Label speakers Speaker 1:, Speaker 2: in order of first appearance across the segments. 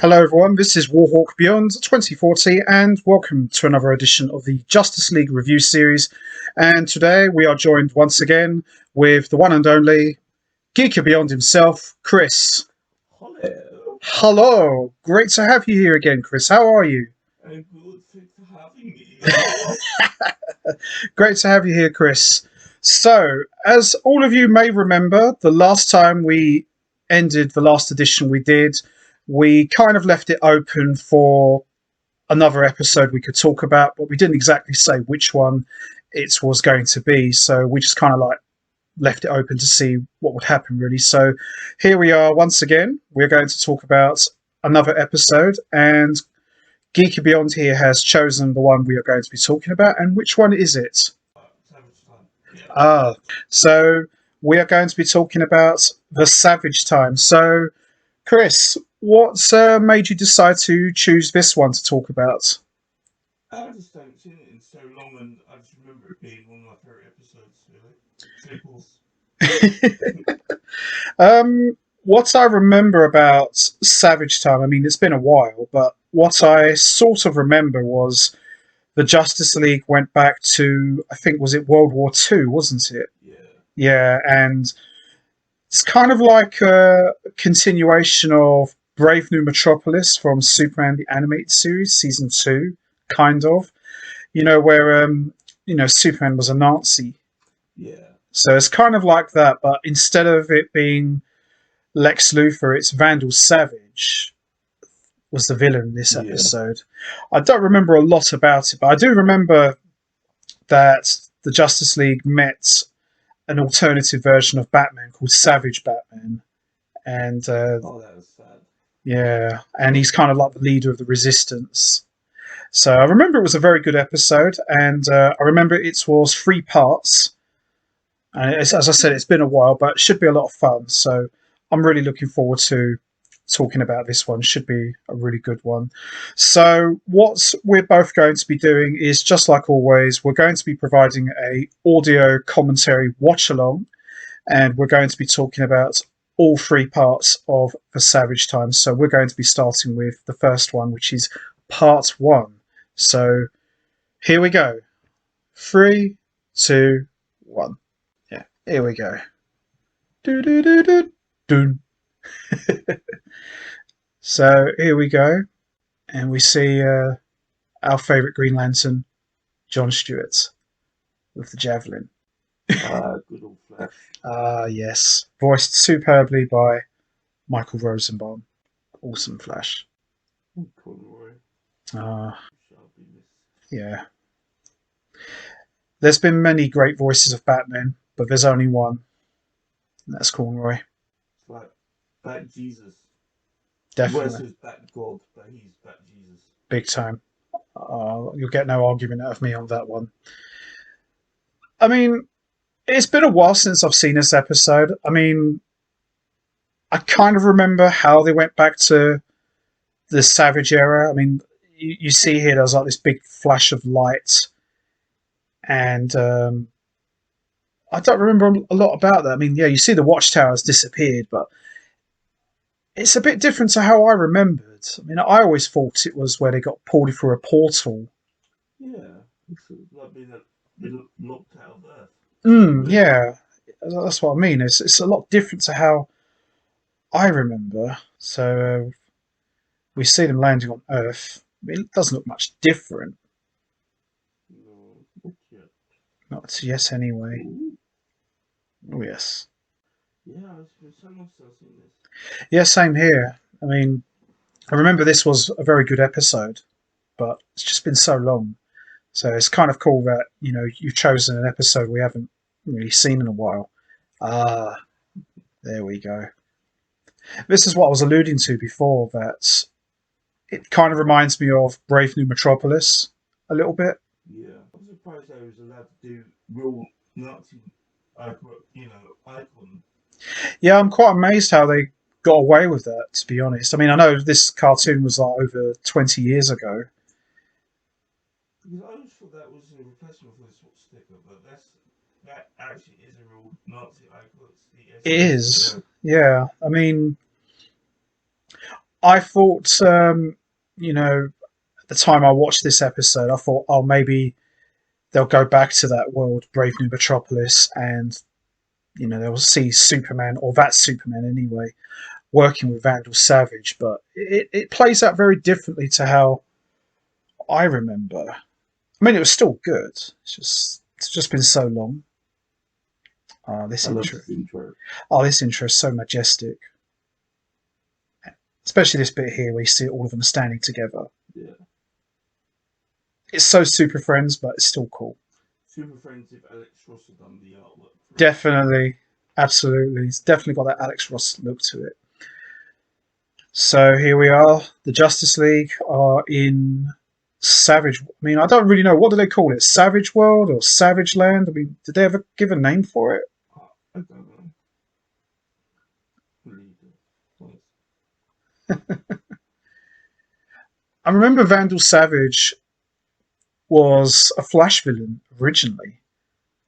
Speaker 1: Hello everyone, this is Warhawk Beyond 2040 and welcome to another edition of the Justice League review series. And today we are joined once again with the one and only Geeker Beyond himself, Chris.
Speaker 2: Hello.
Speaker 1: Hello, great to have you here again, Chris. How are you?
Speaker 2: I'm good, thanks for having me.
Speaker 1: Great to have you here, Chris. So, as all of you may remember, the last time we ended the last edition we did, we kind of left it open for another episode we could talk about, but we didn't exactly say which one it was going to be. So we just kind of like left it open to see what would happen, really. So here we are once again. We're going to talk about another episode, and Geeky Beyond here has chosen the one we are going to be talking about. And which one is it?
Speaker 2: Savage Time.
Speaker 1: So we are going to be talking about the Savage Time. So, Chris, what made you decide to choose this one to talk about?
Speaker 2: I just haven't seen it in so long, and I just remember it being one of my favourite episodes, really.
Speaker 1: What I remember about Savage Time, I mean, it's been a while, but what I sort of remember was the Justice League went back to, I think, was it World War II, wasn't it?
Speaker 2: Yeah.
Speaker 1: Yeah, and it's kind of like a continuation of Brave New Metropolis from Superman the Animated Series, Season 2, kind of. You know, where, Superman was a Nazi.
Speaker 2: Yeah.
Speaker 1: So it's kind of like that, but instead of it being Lex Luthor, it's Vandal Savage was the villain in this episode. I don't remember a lot about it, but I do remember that the Justice League met an alternative version of Batman called Savage Batman. And
Speaker 2: that was sad.
Speaker 1: Yeah, and he's kind of like the leader of the Resistance. So I remember it was a very good episode, and I remember it was 3 parts. And as I said, it's been a while, but it should be a lot of fun. So I'm really looking forward to talking about this one. Should be a really good one. So what we're both going to be doing is, just like always, we're going to be providing a audio commentary watch along, and we're going to be talking about all 3 parts of the Savage Time. So we're going to be starting with the first one, which is part 1. So here we go. 3, 2, 1. Yeah, here we go. Do do do do do. So here we go, and we see our favourite Green Lantern, John Stewart, with the javelin.
Speaker 2: Good old Flash.
Speaker 1: Yes, voiced superbly by Michael Rosenbaum. Awesome Flash.
Speaker 2: Conroy. Shall be missed.
Speaker 1: Yeah. There's been many great voices of Batman, but there's only one, and that's Conroy.
Speaker 2: It's like Bat Jesus.
Speaker 1: Definitely.
Speaker 2: Versus Bat God, but he's Bat Jesus.
Speaker 1: Big time. You'll get no argument out of me on that one. I mean, it's been a while since I've seen this episode. I mean, I kind of remember how they went back to the Savage era. I mean, you see here there's like this big flash of light, and I don't remember a lot about that. I mean, yeah, you see the watchtowers disappeared, but it's a bit different to how I remembered. I mean, I always thought it was where they got pulled through a portal.
Speaker 2: Yeah, it's like being locked out of Earth.
Speaker 1: Yeah, that's what I mean. It's a lot different to how I remember. So we see them landing on Earth. I mean, it doesn't look much different.
Speaker 2: No, not yet.
Speaker 1: Not yet, anyway.
Speaker 2: Ooh.
Speaker 1: Oh yes.
Speaker 2: Yeah, it's been so long since I've seen this.
Speaker 1: Yeah, same here. I mean, I remember this was a very good episode, but it's just been so long. So it's kind of cool that, you've chosen an episode we haven't really seen in a while. There we go. This is what I was alluding to before, that it kind of reminds me of Brave New Metropolis a little bit.
Speaker 2: Yeah, I'm surprised I was allowed to do real Nazi icon.
Speaker 1: Yeah, I'm quite amazed how they got away with that, to be honest. I mean, I know this cartoon was like over 20 years ago.
Speaker 2: Because I always thought that was a replacement for the sword sticker, but that actually is a real Nazi icon.
Speaker 1: It is, yeah. I mean, I thought, you know, at the time I watched this episode, I thought, oh, maybe they'll go back to that world, Brave New Metropolis, and they'll see Superman, or that Superman anyway, working with Vandal Savage. But it plays out very differently to how I remember. I mean, it was still good. It's just been so long. This
Speaker 2: I love
Speaker 1: intro.
Speaker 2: this intro.
Speaker 1: Oh, this intro is so majestic. Especially this bit here where you see all of them standing together.
Speaker 2: Yeah.
Speaker 1: It's so Super Friends, but it's still cool.
Speaker 2: Super Friends if Alex Ross had done the artwork.
Speaker 1: Definitely. Absolutely. It's definitely got that Alex Ross look to it. So here we are. The Justice League are in Savage. I mean, I don't really know. What do they call it? Savage World or Savage Land? I mean, did they ever give a name for it?
Speaker 2: I don't know.
Speaker 1: I remember Vandal Savage was a Flash villain originally.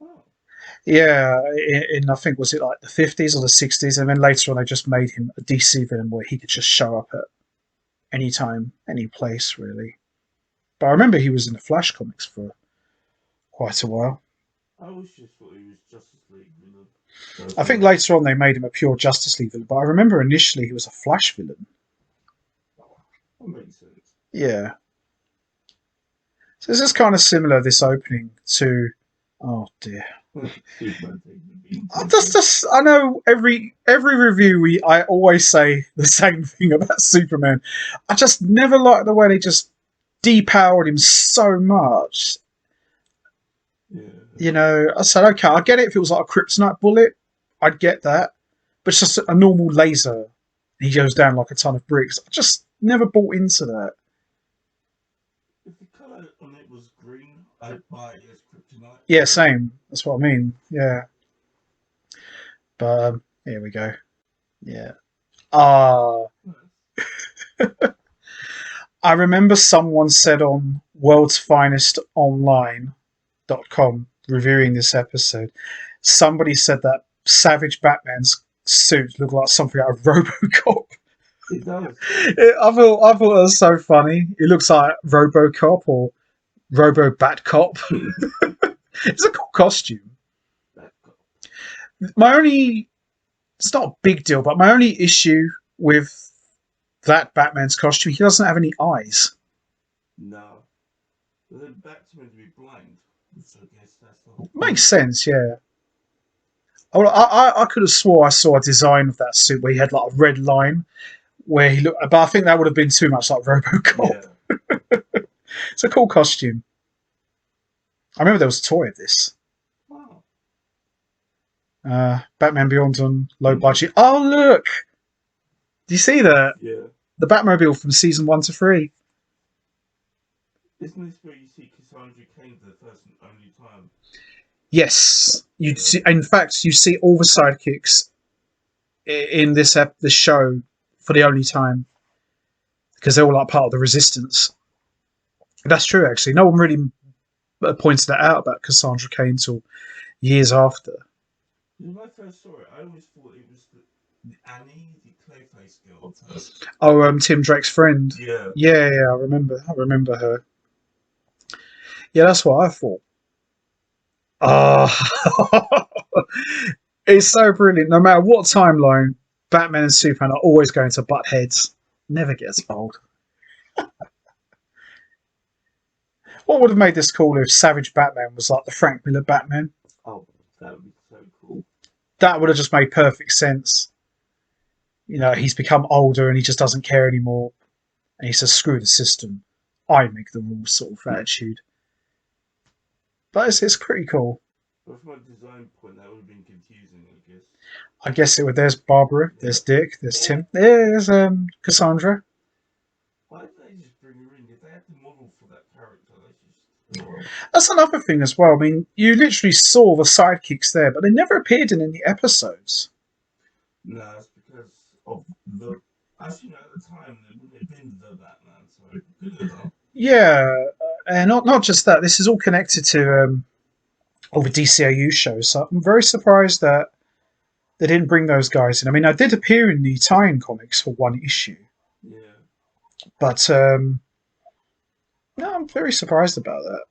Speaker 2: Oh.
Speaker 1: Yeah, in I think was it like the 50s or the 60s, and then later on they just made him a DC villain where he could just show up at any time, any place, really. But I remember he was in the Flash comics for quite a while.
Speaker 2: I always just thought he was Justice League villain.
Speaker 1: I think later on they made him a pure Justice League villain, but I remember initially he was a Flash villain.
Speaker 2: That makes sense.
Speaker 1: Yeah. So this is kind of similar, this opening, to... Oh, dear. I know every review I always say the same thing about Superman. I just never liked the way they just depowered him so much.
Speaker 2: Yeah.
Speaker 1: I said, okay, I get it if it was like a kryptonite bullet. I'd get that. But it's just a normal laser. He goes down like a ton of bricks. I just never bought into that.
Speaker 2: If the colour on it was green, I'd buy it as kryptonite.
Speaker 1: Yeah, same. That's what I mean. Yeah. But here we go. Yeah. I remember someone said on worldsfinestonline.com reviewing this episode, somebody said that Savage Batman's suit looked like something out of RoboCop.
Speaker 2: It does.
Speaker 1: I thought it was so funny. It looks like RoboCop or Robo Batcop. It's a cool costume. It's not a big deal, but my only issue with that Batman's costume, he doesn't have any eyes.
Speaker 2: No. But then Batman's to be blind. So I guess that's the whole
Speaker 1: Makes sense, yeah. I could have swore I saw a design of that suit where he had like a red line where he looked, but I think that would have been too much like RoboCop.
Speaker 2: Yeah.
Speaker 1: It's a cool costume. I remember there was a toy of this.
Speaker 2: Wow.
Speaker 1: Batman Beyond on low budget. Oh, look! Do you see that?
Speaker 2: Yeah.
Speaker 1: The Batmobile from season 1 to 3.
Speaker 2: Isn't this where you see Cassandra Cain for the first and only time?
Speaker 1: Yes. In fact, you see all the sidekicks in this show for the only time. Because they're all like part of the Resistance. That's true, actually. No one really pointed that out about Cassandra Cain until years after.
Speaker 2: When I first saw it, I always thought it was the Annie, the Clayface girl.
Speaker 1: Oh, Tim Drake's friend.
Speaker 2: Yeah.
Speaker 1: Yeah, I remember her. Yeah, that's what I thought. It's so brilliant. No matter what timeline, Batman and Superman are always going to butt heads. Never gets old. What would have made this cool if Savage Batman was like the Frank Miller Batman?
Speaker 2: Oh, that would be so cool.
Speaker 1: That would have just made perfect sense. He's become older and he just doesn't care anymore. And he says, screw the system. I make the rules sort of attitude. But it's pretty cool.
Speaker 2: But from a design point, that would have been confusing, I guess.
Speaker 1: I guess it would. There's Barbara, there's Dick, there's Tim. There's Cassandra.
Speaker 2: Why did they just bring her in? If they had the model for that character, they just...
Speaker 1: That's another thing as well. I mean, you literally saw the sidekicks there, but they never appeared in any episodes.
Speaker 2: No, it's because of the... Actually, at the time, it wouldn't have been the Batman, so good enough.
Speaker 1: Yeah, and not just that. This is all connected to all the DCAU shows. So I'm very surprised that they didn't bring those guys in. I mean, I did appear in the tie-in comics for one issue.
Speaker 2: Yeah.
Speaker 1: But no, I'm very surprised about that.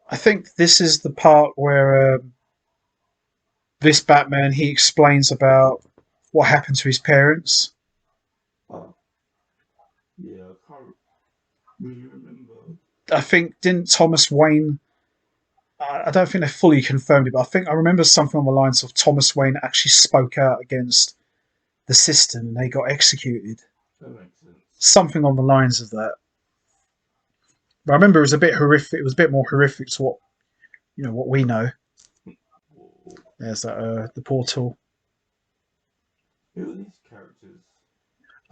Speaker 1: I think this is the part where this Batman, he explains about what happened to his parents.
Speaker 2: Yeah, I can't really remember.
Speaker 1: I think didn't Thomas Wayne. I don't think they fully confirmed it, but I think I remember something on the lines of Thomas Wayne actually spoke out against the system and they got executed.
Speaker 2: That makes sense.
Speaker 1: Something on the lines of that. But I remember it was a bit horrific. It was a bit more horrific to what we know.
Speaker 2: Whoa.
Speaker 1: There's that the portal.
Speaker 2: Who are these characters?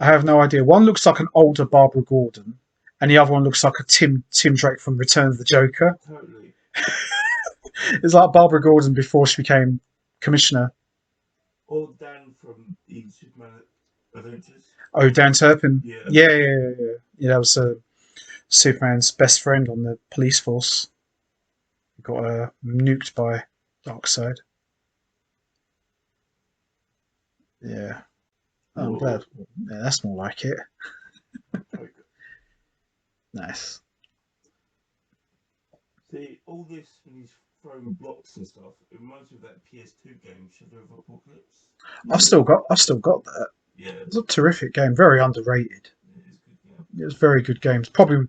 Speaker 1: I have no idea. One looks like an older Barbara Gordon, and the other one looks like a Tim Drake from Return of the Joker.
Speaker 2: Totally.
Speaker 1: It's like Barbara Gordon before she became commissioner.
Speaker 2: Or Dan from the Superman Adventures.
Speaker 1: Oh, Dan Turpin.
Speaker 2: Yeah.
Speaker 1: Yeah. That was Superman's best friend on the police force. He got nuked by Darkseid. Yeah. Oh, I'm glad. Yeah, that's more like it.
Speaker 2: Okay.
Speaker 1: Nice.
Speaker 2: See, all this when he's throwing blocks and stuff, it reminds me of that PS2 game, Shadow of Apocalypse.
Speaker 1: I've still got that.
Speaker 2: Yeah.
Speaker 1: It's a terrific game, very underrated.
Speaker 2: It is good game.
Speaker 1: It was very good games. Probably,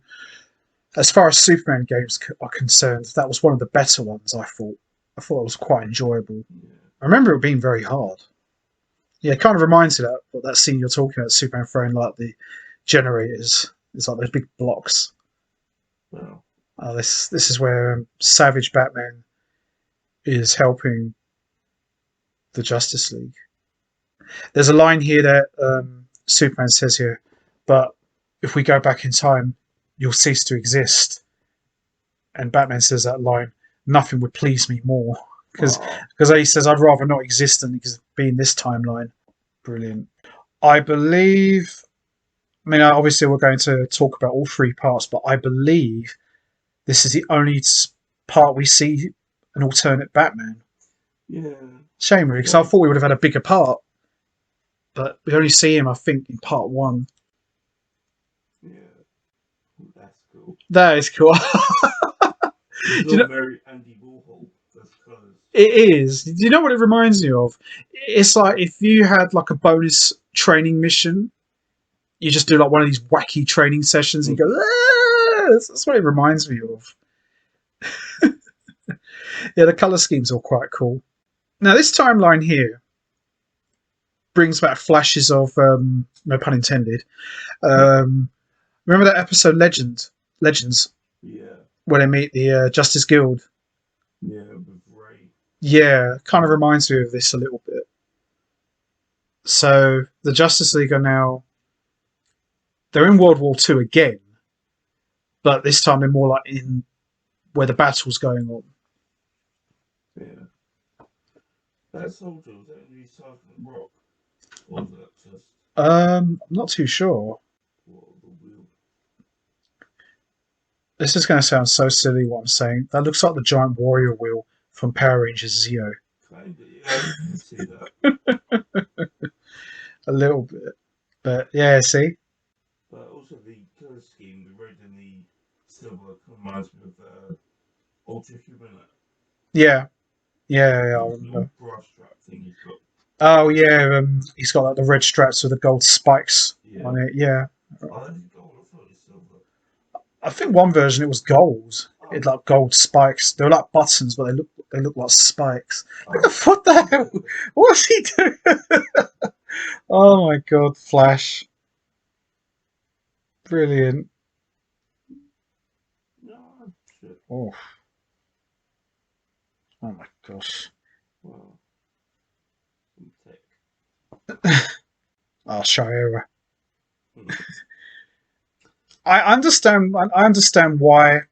Speaker 1: as far as Superman games are concerned, that was one of the better ones. I thought it was quite enjoyable.
Speaker 2: Yeah.
Speaker 1: I remember it being very hard. Yeah, it kind of reminds you that scene you're talking about, Superman throwing like the generators. It's like those big blocks.
Speaker 2: Wow.
Speaker 1: This is where Savage Batman is helping the Justice League. There's a line here that Superman says here, but if we go back in time, you'll cease to exist. And Batman says that line, nothing would please me more. Because he says, I'd rather not exist than be in this timeline. Brilliant. I believe, obviously we're going to talk about all three parts, but I believe this is the only part we see an alternate Batman.
Speaker 2: Yeah.
Speaker 1: Shame, really, because I thought we would have had a bigger part. But we only see him, I think, in part one.
Speaker 2: Yeah. That's cool.
Speaker 1: That is cool.
Speaker 2: He's not very Andy Warhol. That's close.
Speaker 1: It is. Do you know what it reminds me of? It's like if you had like a bonus training mission, you just do like one of these wacky training sessions and you go, ah! That's what it reminds me of. Yeah, the colour scheme's all quite cool. Now, this timeline here brings back flashes of, no pun intended, remember that episode Legends?
Speaker 2: Yeah.
Speaker 1: Where they meet the Justice Guild?
Speaker 2: Yeah, with Ray.
Speaker 1: Yeah, kind of reminds me of this a little bit. So the Justice League they're in World War II again, but this time they're more like in where the battle's going on.
Speaker 2: Yeah. That soldier, was that only Sergeant Rock? Or was that just...
Speaker 1: I'm not too sure.
Speaker 2: the wheel?
Speaker 1: This is going to sound so silly what I'm saying. That looks like the giant warrior wheel from Power Rangers Zeo.
Speaker 2: Kinda, yeah. I can see that.
Speaker 1: A little bit. But yeah, see?
Speaker 2: But also the colour scheme, the red and the silver, reminds me of Ultra Human.
Speaker 1: Yeah. Yeah, I remember.
Speaker 2: Brush strap thing he's got.
Speaker 1: Oh yeah, he's got like the red straps with the gold spikes on it. Yeah.
Speaker 2: Oh, that's gold. I thought it was silver.
Speaker 1: I think one version it was gold. It had like gold spikes. They were like buttons, but they look like spikes. What the hell? What's he doing? Oh my god, Flash. Brilliant.
Speaker 2: No, shit.
Speaker 1: Oh. Oh my gosh.
Speaker 2: Wow.
Speaker 1: Oh, Shira. I understand why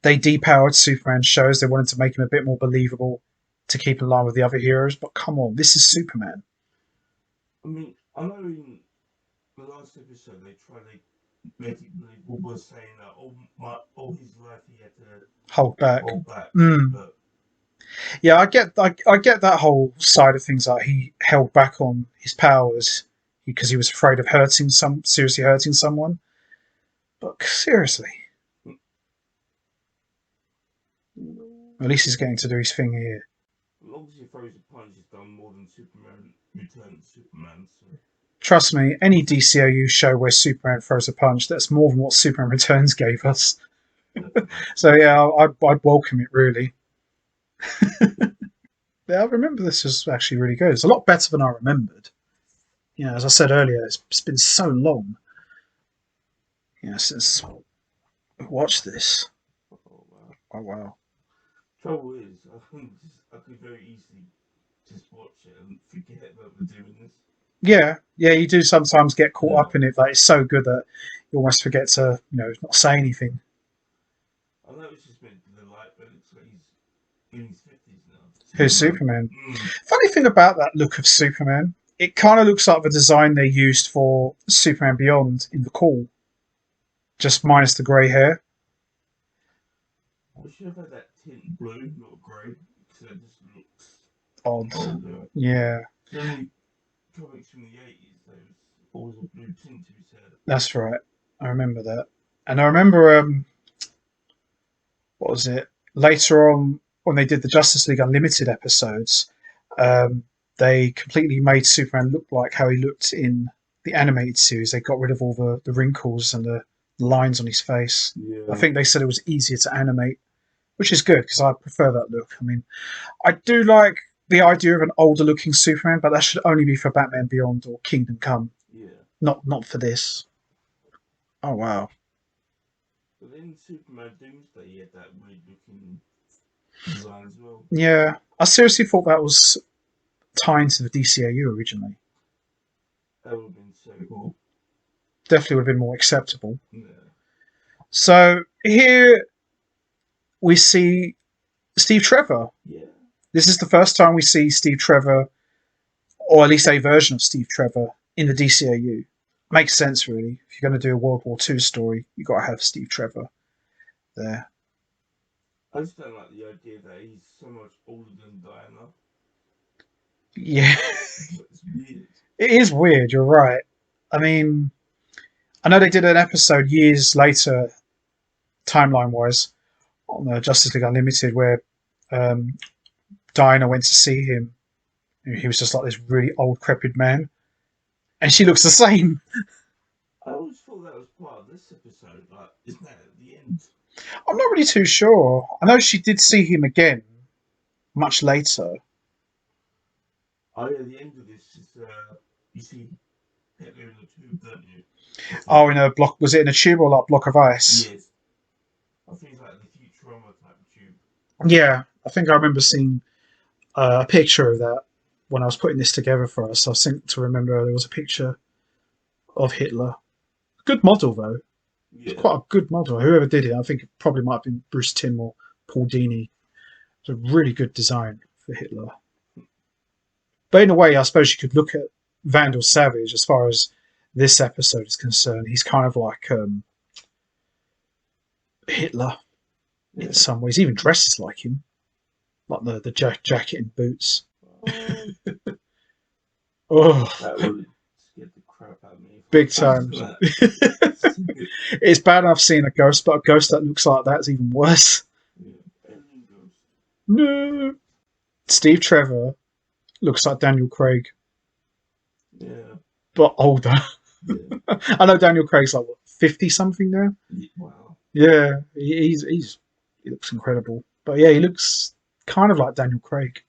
Speaker 1: they depowered Superman shows. They wanted to make him a bit more believable to keep in line with the other heroes, but come on, this is Superman.
Speaker 2: I mean, I know in the last episode they tried to make it believable by saying that all his life he had to
Speaker 1: hold back.
Speaker 2: But...
Speaker 1: Yeah, I get that whole side of things. Like he held back on his powers because he was afraid of seriously hurting someone. But seriously, at least he's getting to do his thing here.
Speaker 2: As long as he throws a punch, he's done more than Superman Returns Superman. So.
Speaker 1: Trust me, any DCOU show where Superman throws a punch, that's more than what Superman Returns gave us. So yeah, I'd welcome it, really. Yeah, I remember this was actually really good. It's a lot better than I remembered. You know, as I said earlier, it's been so long. You know, since I watched this.
Speaker 2: Oh wow!
Speaker 1: Oh wow!
Speaker 2: Trouble is, I could very easily just watch it and forget that we're doing this.
Speaker 1: Yeah, you do sometimes get caught up in it, but it's so good that you almost forget to, not say anything.
Speaker 2: I know it's just meant to the light, but it looks like he's in his 50s now.
Speaker 1: Who's Superman? Funny thing about that look of Superman, it kind of looks like the design they used for Superman Beyond in the Call, just minus the grey hair.
Speaker 2: We should have had that tint blue, not grey, because it just looks
Speaker 1: Odd.
Speaker 2: older.
Speaker 1: Yeah.
Speaker 2: The only comics from the 80s, there was always a blue tint to his hair.
Speaker 1: That's right. I remember that. And I remember, what was it? Later on, when they did the Justice League Unlimited episodes, they completely made Superman look like how he looked in the animated series. They got rid of all the wrinkles and the lines on his face.
Speaker 2: Yeah.
Speaker 1: I think they said it was easier to animate, which is good because I prefer that look. I mean, I do like the idea of an older looking Superman, but that should only be for Batman Beyond or Kingdom Come.
Speaker 2: Yeah.
Speaker 1: Not for this. Oh wow.
Speaker 2: But then Superman Doomsday, he had that weird looking design as well.
Speaker 1: Yeah, I seriously thought that was tying to the DCAU originally.
Speaker 2: That would have been so cool.
Speaker 1: Definitely would have been more acceptable.
Speaker 2: Yeah.
Speaker 1: So here we see Steve Trevor.
Speaker 2: Yeah.
Speaker 1: This is the first time we see Steve Trevor, or at least a version of Steve Trevor, in the DCAU. Makes sense, really. If you're going to do a World War II story, you've got to have Steve Trevor there.
Speaker 2: I just don't like the idea that he's so much older than Diana.
Speaker 1: Yeah.
Speaker 2: It's weird.
Speaker 1: It is weird, you're right. I mean, I know they did an episode years later, timeline-wise, on Justice League Unlimited, where Diana went to see him. He was just like this really old, decrepit man. And she looks the same.
Speaker 2: I always thought that was part of this episode. Like, isn't that at the end?
Speaker 1: I'm not really too sure. I know she did see him again much later.
Speaker 2: Oh yeah, the end of this is you see Hitler in the tube, don't you?
Speaker 1: Oh, in a block. Was it in a tube or like block of ice?
Speaker 2: Yes. I think it's like the Futurama type of tube.
Speaker 1: Yeah, I think I remember seeing a picture of that when I was putting this together for us. I seem to remember there was a picture of Hitler. Good model though.
Speaker 2: Yeah.
Speaker 1: Quite a good model. Whoever did it, I think it probably might have been Bruce Timm or Paul Dini. It's a really good design for Hitler. But in a way, I suppose you could look at Vandal Savage as far as this episode is concerned. He's kind of like Hitler in some ways. He even dresses like him, like the jacket and boots. Oh,
Speaker 2: that really scared the crap out of me.
Speaker 1: Big time. It's bad enough seeing a ghost, but a ghost that looks like that's even worse.
Speaker 2: Yeah.
Speaker 1: No. Steve Trevor looks like Daniel Craig.
Speaker 2: Yeah.
Speaker 1: But older.
Speaker 2: Yeah.
Speaker 1: I know Daniel Craig's like, what, 50 something now?
Speaker 2: Wow.
Speaker 1: Yeah, he looks incredible. But yeah, he looks kind of like Daniel Craig.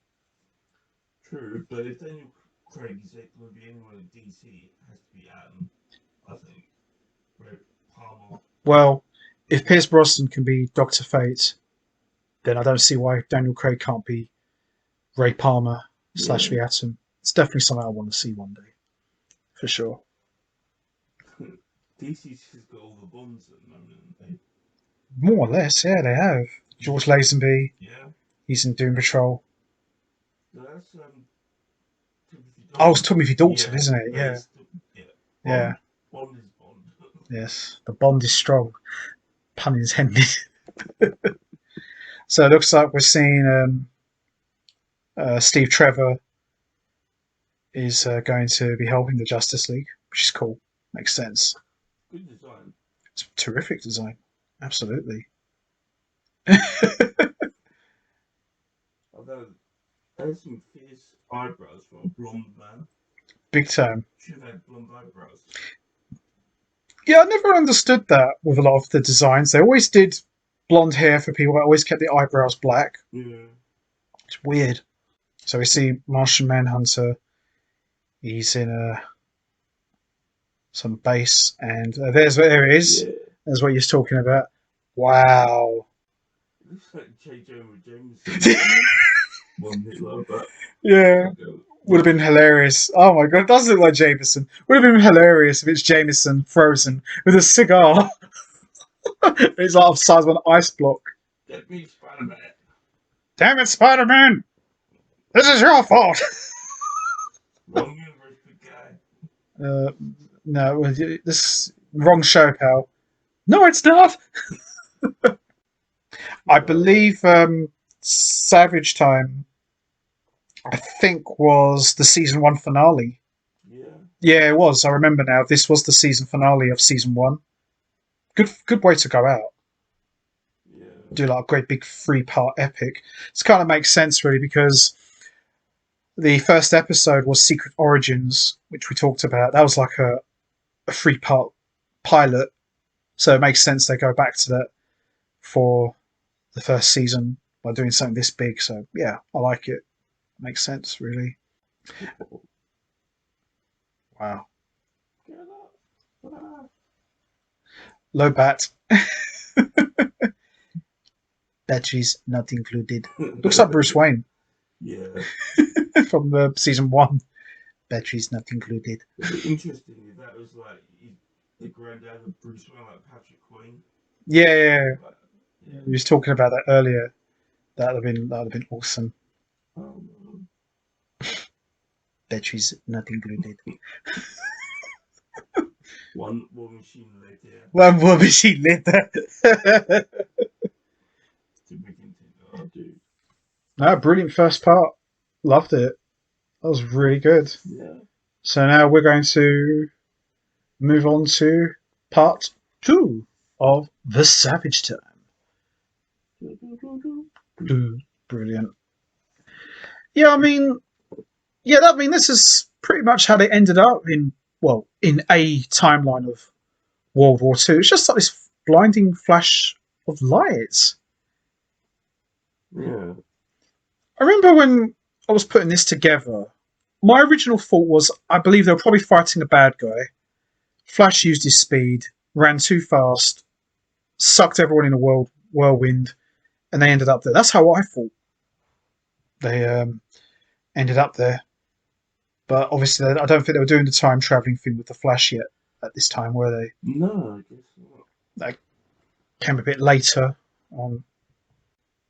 Speaker 2: True, but if Daniel Craig is going to be anyone in DC, it has to be Adam, I think. Ray Palmer.
Speaker 1: Well, if Pierce Brosnan can be Dr. Fate, then I don't see why Daniel Craig can't be Ray Palmer / the Atom. It's definitely something I want to see one day. For sure.
Speaker 2: DC's just got all the Bonds at the moment.
Speaker 1: More or less, yeah, they have. George Lazenby.
Speaker 2: Yeah.
Speaker 1: He's in Doom Patrol.
Speaker 2: No, that's
Speaker 1: it's Timothy Dalton, isn't it? Yeah. Yeah.
Speaker 2: Bond is Bond.
Speaker 1: Yes, the Bond is strong. Pun intended. So it looks like we're seeing Steve Trevor is going to be helping the Justice League, which is cool. Makes sense.
Speaker 2: Good design.
Speaker 1: It's terrific design. Absolutely.
Speaker 2: Although there's some fierce eyebrows for a blonde man.
Speaker 1: Big time.
Speaker 2: Should have had blonde eyebrows.
Speaker 1: Yeah, I never understood that with a lot of the designs. They always did blonde hair for people. I always kept the eyebrows black.
Speaker 2: Yeah.
Speaker 1: It's weird. So we see Martian Manhunter. He's in some base, and there it is.
Speaker 2: Yeah.
Speaker 1: That's what he's talking about. Wow.
Speaker 2: It looks like J. Jonah Jameson. One Hitler, but
Speaker 1: Yeah. Would have been hilarious. Oh my god, it does look like Jameson. Would have been hilarious if it's Jameson frozen with a cigar. It's like the size of an ice block.
Speaker 2: Get me Spider-Man.
Speaker 1: Damn it, Spider-Man! This is your fault!
Speaker 2: Wrong universe, big guy.
Speaker 1: No, this wrong show, pal. No, it's not. I believe Savage Time, I think, was the season 1 finale.
Speaker 2: Yeah.
Speaker 1: Yeah, it was. I remember now. This was the season finale of season 1. Good way to go out.
Speaker 2: Yeah.
Speaker 1: Do like a great big 3-part epic. This kind of makes sense, really, because the first episode was Secret Origins, which we talked about. That was like a 3-part pilot. So it makes sense they go back to that for the first season by doing something this big. So yeah, I like it. Makes sense, really. Wow. Low bat. Batteries not included. Looks like Bruce Wayne.
Speaker 2: Yeah.
Speaker 1: From season 1. Batteries not included.
Speaker 2: Interestingly, that was like the granddad of Bruce Wayne, like Patrick Queen.
Speaker 1: Yeah.
Speaker 2: Like,
Speaker 1: We was talking about that earlier. That would have been awesome. Batteries not included.
Speaker 2: One machine later.
Speaker 1: One more machine later. No, brilliant first part. Loved it. That was really good.
Speaker 2: Yeah.
Speaker 1: So now we're going to move on to part 2 of The Savage Time. Brilliant. Yeah, I mean, this is pretty much how they ended up in a timeline of World War II. It's just like this blinding flash of light.
Speaker 2: Yeah.
Speaker 1: I remember when I was putting this together, my original thought was I believe they were probably fighting a bad guy. Flash used his speed, ran too fast, sucked everyone in a whirlwind, and they ended up there. That's how I thought they ended up there. But obviously, I don't think they were doing the time traveling thing with the Flash yet at this time, were they?
Speaker 2: No, I guess not.
Speaker 1: That came a bit later on.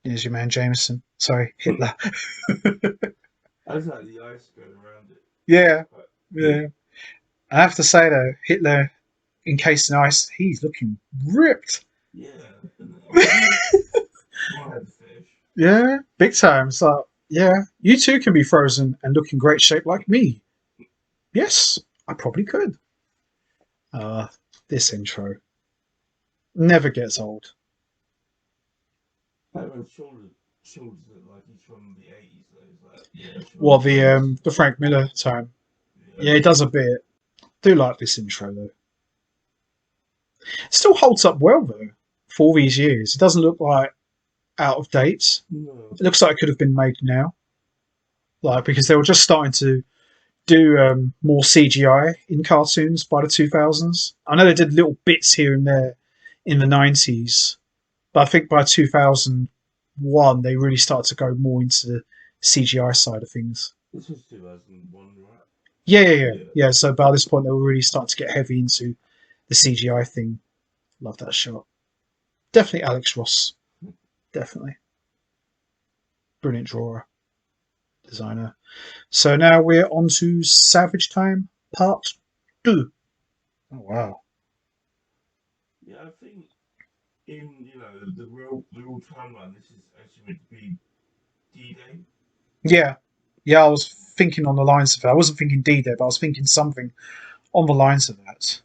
Speaker 1: Here's your man Jameson. Sorry, Hitler.
Speaker 2: I was like the ice going around it.
Speaker 1: Yeah. I have to say though, Hitler encased in ice, he's looking ripped.
Speaker 2: Yeah.
Speaker 1: Yeah, big time. So yeah, you too can be frozen and look in great shape like me. Yes, I probably could. This intro never gets old.
Speaker 2: Shoulders look like he's from the 80s though. Like, yeah,
Speaker 1: Well, the Frank Miller time. Yeah, it does a bit. Do like this intro though. It still holds up well though for all these years. It doesn't look like out of date.
Speaker 2: No.
Speaker 1: It looks like it could have been made now. Like because they were just starting to do more CGI in cartoons by the 2000s. I know they did little bits here and there in the 90s, but I think by 2001 they really started to go more into the CGI side of things.
Speaker 2: This was 2001, right?
Speaker 1: Yeah. So by this point they were really starting to get heavy into the CGI thing. Love that shot. Definitely Alex Ross. Definitely. Brilliant drawer. Designer. So now we're on to Savage Time Part 2. Oh, wow.
Speaker 2: Yeah, I think in, the real timeline, this is actually meant to be D-Day.
Speaker 1: Yeah, I was thinking on the lines of that. I wasn't thinking D there, but I was thinking something on the lines of that.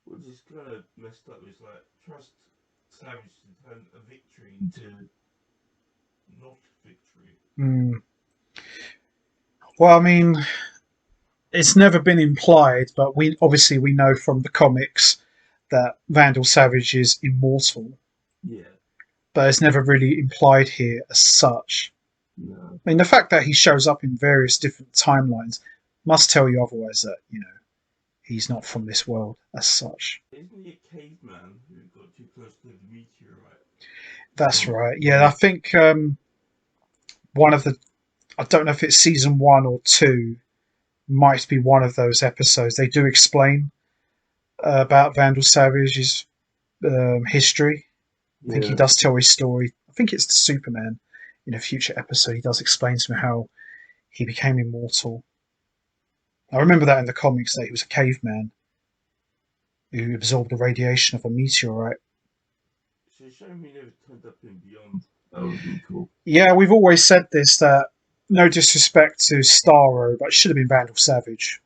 Speaker 2: Which is kind of messed up. It's like trust Savage to turn a victory into not victory.
Speaker 1: Mm. Well, I mean, it's never been implied, but we know from the comics that Vandal Savage is immortal.
Speaker 2: Yeah.
Speaker 1: But it's never really implied here as such.
Speaker 2: No.
Speaker 1: I mean, the fact that he shows up in various different timelines must tell you otherwise that, he's not from this world as such.
Speaker 2: Isn't he a caveman who got too close to the meteorite?
Speaker 1: That's right. Yeah, I think one of the, I don't know if it's season 1 or 2, might be one of those episodes. They do explain about Vandal Savage's history. I think he does tell his story. I think it's the Superman in a future episode. He does explain to me how he became immortal. I remember that in the comics that he was a caveman who absorbed the radiation of a meteorite.
Speaker 2: So show me never turned up in Beyond. That would be cool.
Speaker 1: Yeah, we've always said this, that no disrespect to Starro, but it should have been Vandal Savage.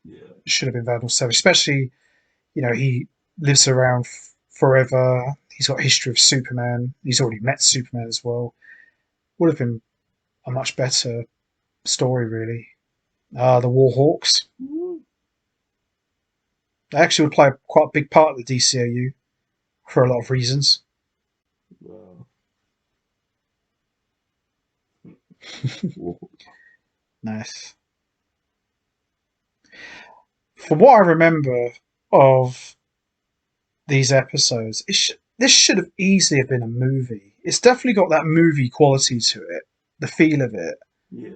Speaker 2: Yeah.
Speaker 1: It should have been Vandal Savage, especially, he lives around forever. He's got a history of Superman. He's already met Superman as well. Would have been a much better story, really. The Warhawks. They actually would play quite a big part of the DCAU for a lot of reasons.
Speaker 2: Wow.
Speaker 1: Nice. From what I remember of these episodes, this should have easily been a movie. It's definitely got that movie quality to it, the feel of it.
Speaker 2: Yeah.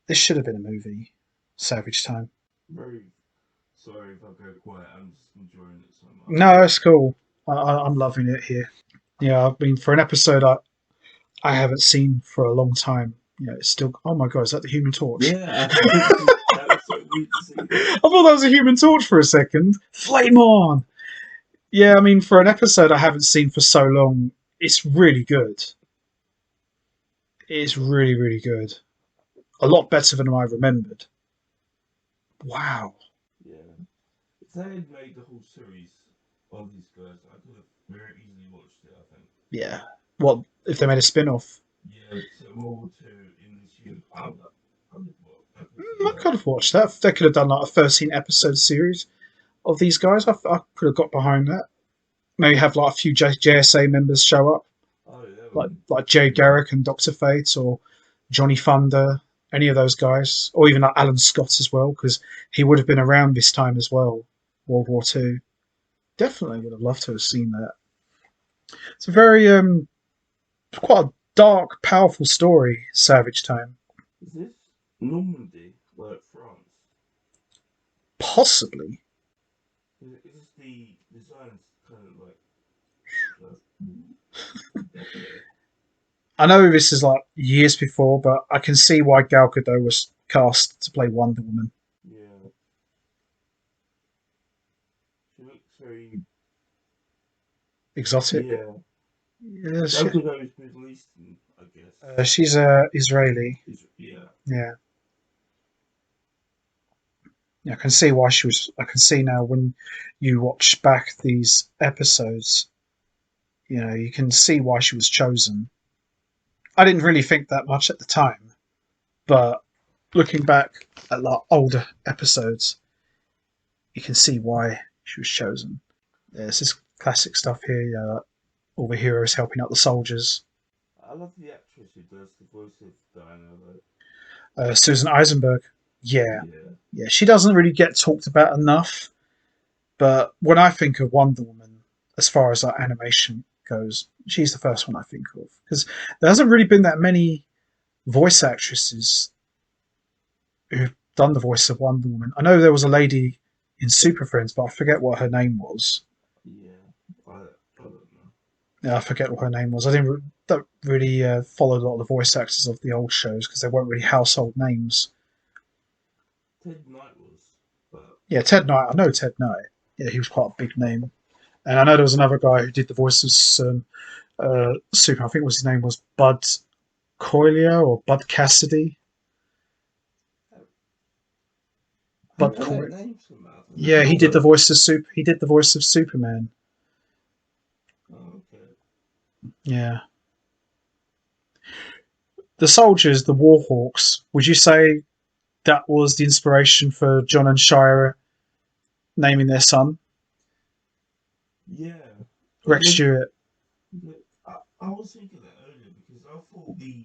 Speaker 1: This should have been a movie. Savage Time.
Speaker 2: Very sorry if I go quiet. I'm just enjoying it so much.
Speaker 1: No, it's cool. I'm loving it here. Yeah, I mean, for an episode I haven't seen for a long time. It's still. Oh my god, is that the Human Torch?
Speaker 2: Yeah. That was so weird to see that.
Speaker 1: I thought that was a Human Torch for a second. Flame on! Yeah, I mean, for an episode I haven't seen for so long, it's really good. It's really, really good. A lot better than I remembered. Wow.
Speaker 2: Yeah. If they had made the whole series of these guys, I could have very easily watched it, I think.
Speaker 1: Yeah. What if they made a spin-off?
Speaker 2: Yeah, so World War II in this year.
Speaker 1: I could have watched that. They could have done like a 13-episode series of these guys. I could have got behind that. Maybe have like a few JSA members show up,
Speaker 2: Oh, yeah,
Speaker 1: like Jay Garrick and Doctor Fate, or Johnny Thunder, any of those guys, or even like Alan Scott as well, because he would have been around this time as well, World War II. Definitely would have loved to have seen that. It's a very quite a dark, powerful story, Savage Time.
Speaker 2: Is this Normandy, like France?
Speaker 1: Possibly.
Speaker 2: Is this the designs kind of like?
Speaker 1: I know this is like years before, but I can see why Gal Gadot was cast to play Wonder Woman.
Speaker 2: Yeah. She looks very
Speaker 1: Exotic.
Speaker 2: Yeah.
Speaker 1: Yeah,
Speaker 2: Gal Gadot is Middle Eastern, I guess.
Speaker 1: she's Israeli.
Speaker 2: Yeah.
Speaker 1: Yeah. I can see why she was. I can see now when you watch back these episodes, you can see why she was chosen. I didn't really think that much at the time, but looking back at like older episodes, you can see why she was chosen. There's this classic stuff here. All the heroes helping out the soldiers.
Speaker 2: I love the actress who does the voice of Diana.
Speaker 1: Susan Eisenberg. Yeah, she doesn't really get talked about enough. But when I think of Wonder Woman, as far as like animation goes, she's the first one I think of, because there hasn't really been that many voice actresses who've done the voice of Wonder Woman. I know there was a lady in Super Friends, but I forget what her name was.
Speaker 2: Yeah, I don't know.
Speaker 1: Yeah, I forget what her name was. I don't really follow a lot of the voice actors of the old shows because they weren't really household names.
Speaker 2: Ted Knight was. But...
Speaker 1: Yeah, Ted Knight. I know Ted Knight. Yeah, he was quite a big name. And I know there was another guy who did the voice of Super. I think his name was Bud Collier or Bud Cassidy. But
Speaker 2: I know that name somehow.
Speaker 1: yeah, he did the voice of He did the voice of Superman.
Speaker 2: Oh, okay.
Speaker 1: Yeah. The soldiers, the Warhawks. Would you say that was the inspiration for John and Shira naming their son
Speaker 2: Yeah.
Speaker 1: Rex Stewart?
Speaker 2: I was thinking that earlier because I thought the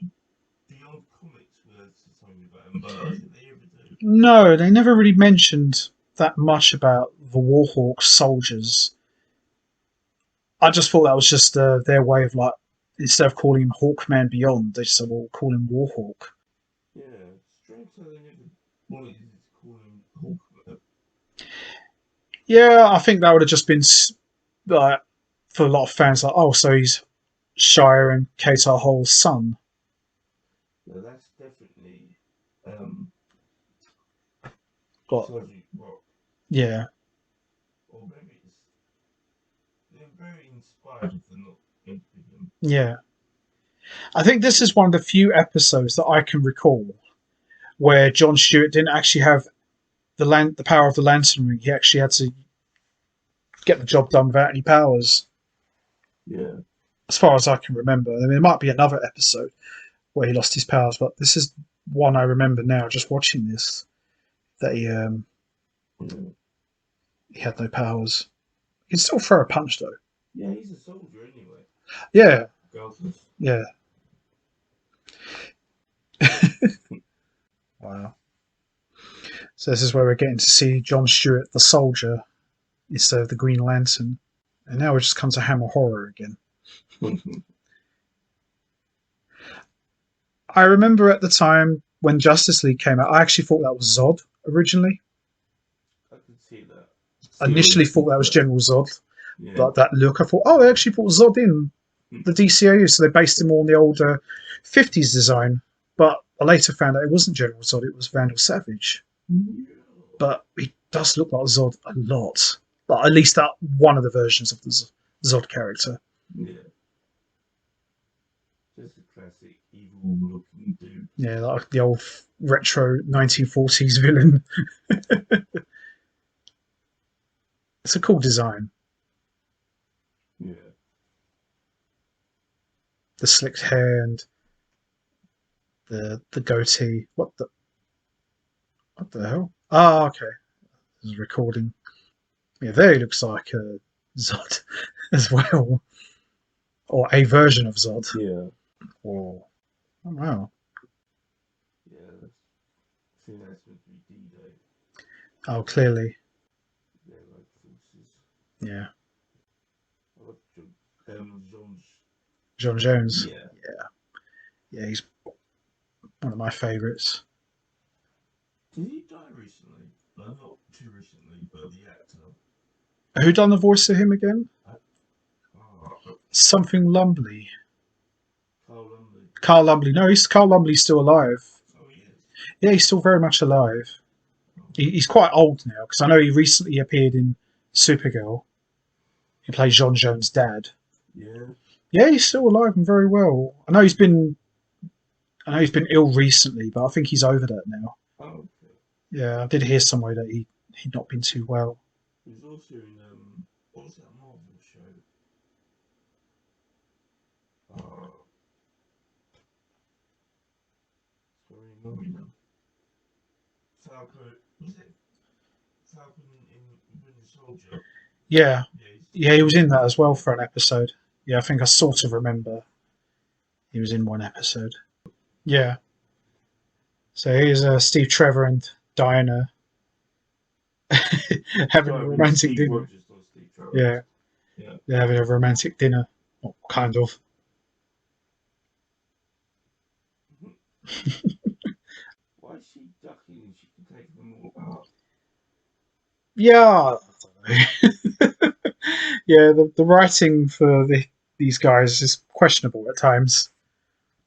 Speaker 2: old comics were something about him, but I don't think they ever do.
Speaker 1: No, they never really mentioned that much about the Warhawk soldiers. I just thought that was just their way of like, instead of calling him Hawkman Beyond, they just said, "Well, call him Warhawk."
Speaker 2: Yeah, strange how they never wanted to call him Hulk.
Speaker 1: Yeah, I think that would have just been like for a lot of fans, like, oh, so he's Shire and Katar Hole's son.
Speaker 2: Yeah, that's definitely um,
Speaker 1: But
Speaker 2: Sergeant Rock,
Speaker 1: yeah,
Speaker 2: or maybe they're very inspired if they're not going to be him.
Speaker 1: yeah. I think this is one of the few episodes that I can recall where John Stewart didn't actually have the power of the lantern ring. He actually had to get the job done without any powers,
Speaker 2: Yeah.
Speaker 1: as far as I can remember. I mean, there might be another episode where he lost his powers, but this is one I remember now. Just watching this, that he had no powers. He can still throw a punch though.
Speaker 2: Yeah, he's a soldier anyway.
Speaker 1: Yeah,
Speaker 2: Regardless.
Speaker 1: yeah. Wow. So this is where we're getting to see John Stewart, the soldier, instead of the Green Lantern. And now we just come to Hammer Horror again. I remember at the time when Justice League came out, I actually thought that was Zod originally.
Speaker 2: I could see that.
Speaker 1: I initially thought that was General Zod,
Speaker 2: Yeah.
Speaker 1: but that look, I thought, oh, they actually put Zod in the DCAU, so they based him more on the older 50s design. But I later found out it wasn't General Zod, it was Vandal Savage. But he does look like Zod a lot. Like, at least that one of the versions of the Zod character.
Speaker 2: Yeah. Just a classic evil looking dude.
Speaker 1: Yeah, like the old retro 1940s villain. It's a cool design.
Speaker 2: Yeah.
Speaker 1: The slicked hair and the goatee. What the hell? Oh, okay. This is recording. Yeah, there he looks like Zod as well, or a version of Zod.
Speaker 2: Yeah.
Speaker 1: Oh, wow.
Speaker 2: Yeah. I think that's meant to be D-Day.
Speaker 1: Oh, clearly.
Speaker 2: Yeah, like forces.
Speaker 1: Yeah.
Speaker 2: I like John's.
Speaker 1: John Jones.
Speaker 2: Yeah.
Speaker 1: Yeah, he's one of my favourites.
Speaker 2: Did he die recently? Well, not too recently, but the actor.
Speaker 1: Who done the voice of him again?
Speaker 2: Oh,
Speaker 1: Something Lumley.
Speaker 2: Carl Lumley.
Speaker 1: Carl Lumley. No, Carl Lumley's still alive.
Speaker 2: Oh, he is.
Speaker 1: Yeah, he's still very much alive. He's quite old now, because I know he recently appeared in Supergirl. He plays John Jones' dad.
Speaker 2: Yeah.
Speaker 1: Yeah, he's still alive and very well. I know he's been ill recently, but I think he's over that now.
Speaker 2: Oh, okay.
Speaker 1: Yeah, I did hear somewhere that he'd not been too well.
Speaker 2: He was also in what was that Marvel show? Sorry, movie now. Falcon. Was it Falcon in Winter Soldier?
Speaker 1: Yeah, he was in that as well for an episode. Yeah, I think I sort of remember he was in one episode. Yeah. So here's Steve Trevor and Diana having a romantic dinner. Yeah. They're having a romantic dinner. Well, kind of.
Speaker 2: Why is she ducking and she can take them all out?
Speaker 1: Yeah. Yeah, the writing for these guys is questionable at times.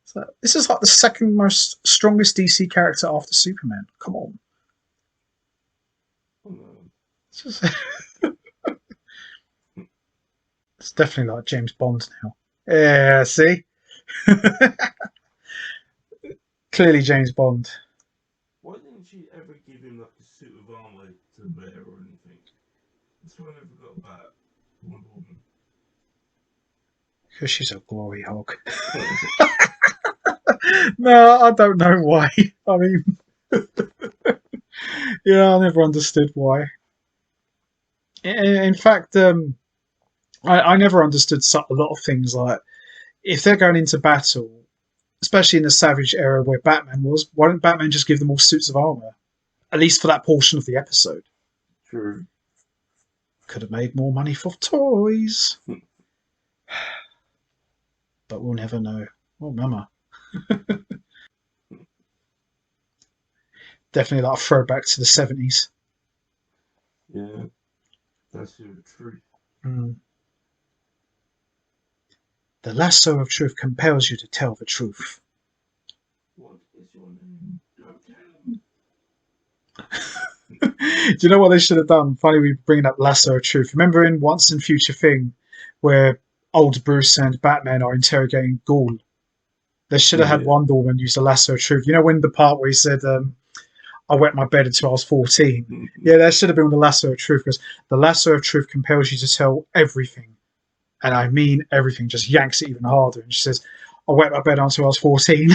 Speaker 1: So this is like the second most strongest DC character after Superman. Come on.
Speaker 2: Oh, no.
Speaker 1: It's definitely like James Bond now. Yeah, see? Clearly James Bond.
Speaker 2: Why didn't she ever give him like a suit of armor
Speaker 1: Because she's a glory hog. No, I don't know why. I mean, yeah, I never understood why. In fact, I never understood a lot of things like if they're going into battle, especially in the Savage era where Batman was, why didn't Batman just give them all suits of armor? At least for that portion of the episode.
Speaker 2: True.
Speaker 1: Could have made more money for toys. But we'll never know. Oh, mama. Definitely like a throwback to the 70s.
Speaker 2: Yeah. That's the truth.
Speaker 1: Mm. The lasso of truth compels you to tell the truth.
Speaker 2: What is your name? Don't tell him.
Speaker 1: Do you know what they should have done? Finally, we bringing up lasso of truth. Remember in Once and Future Thing, where old Bruce and Batman are interrogating Ghoul? They should have had Wonder Woman use the lasso of truth. You know when the part where he said, "I wet my bed until I was 14." Yeah, that should have been the lasso of truth, because the lasso of truth compels you to tell everything, and I mean everything. Just yanks it even harder, and she says, "I wet my bed until I was 14."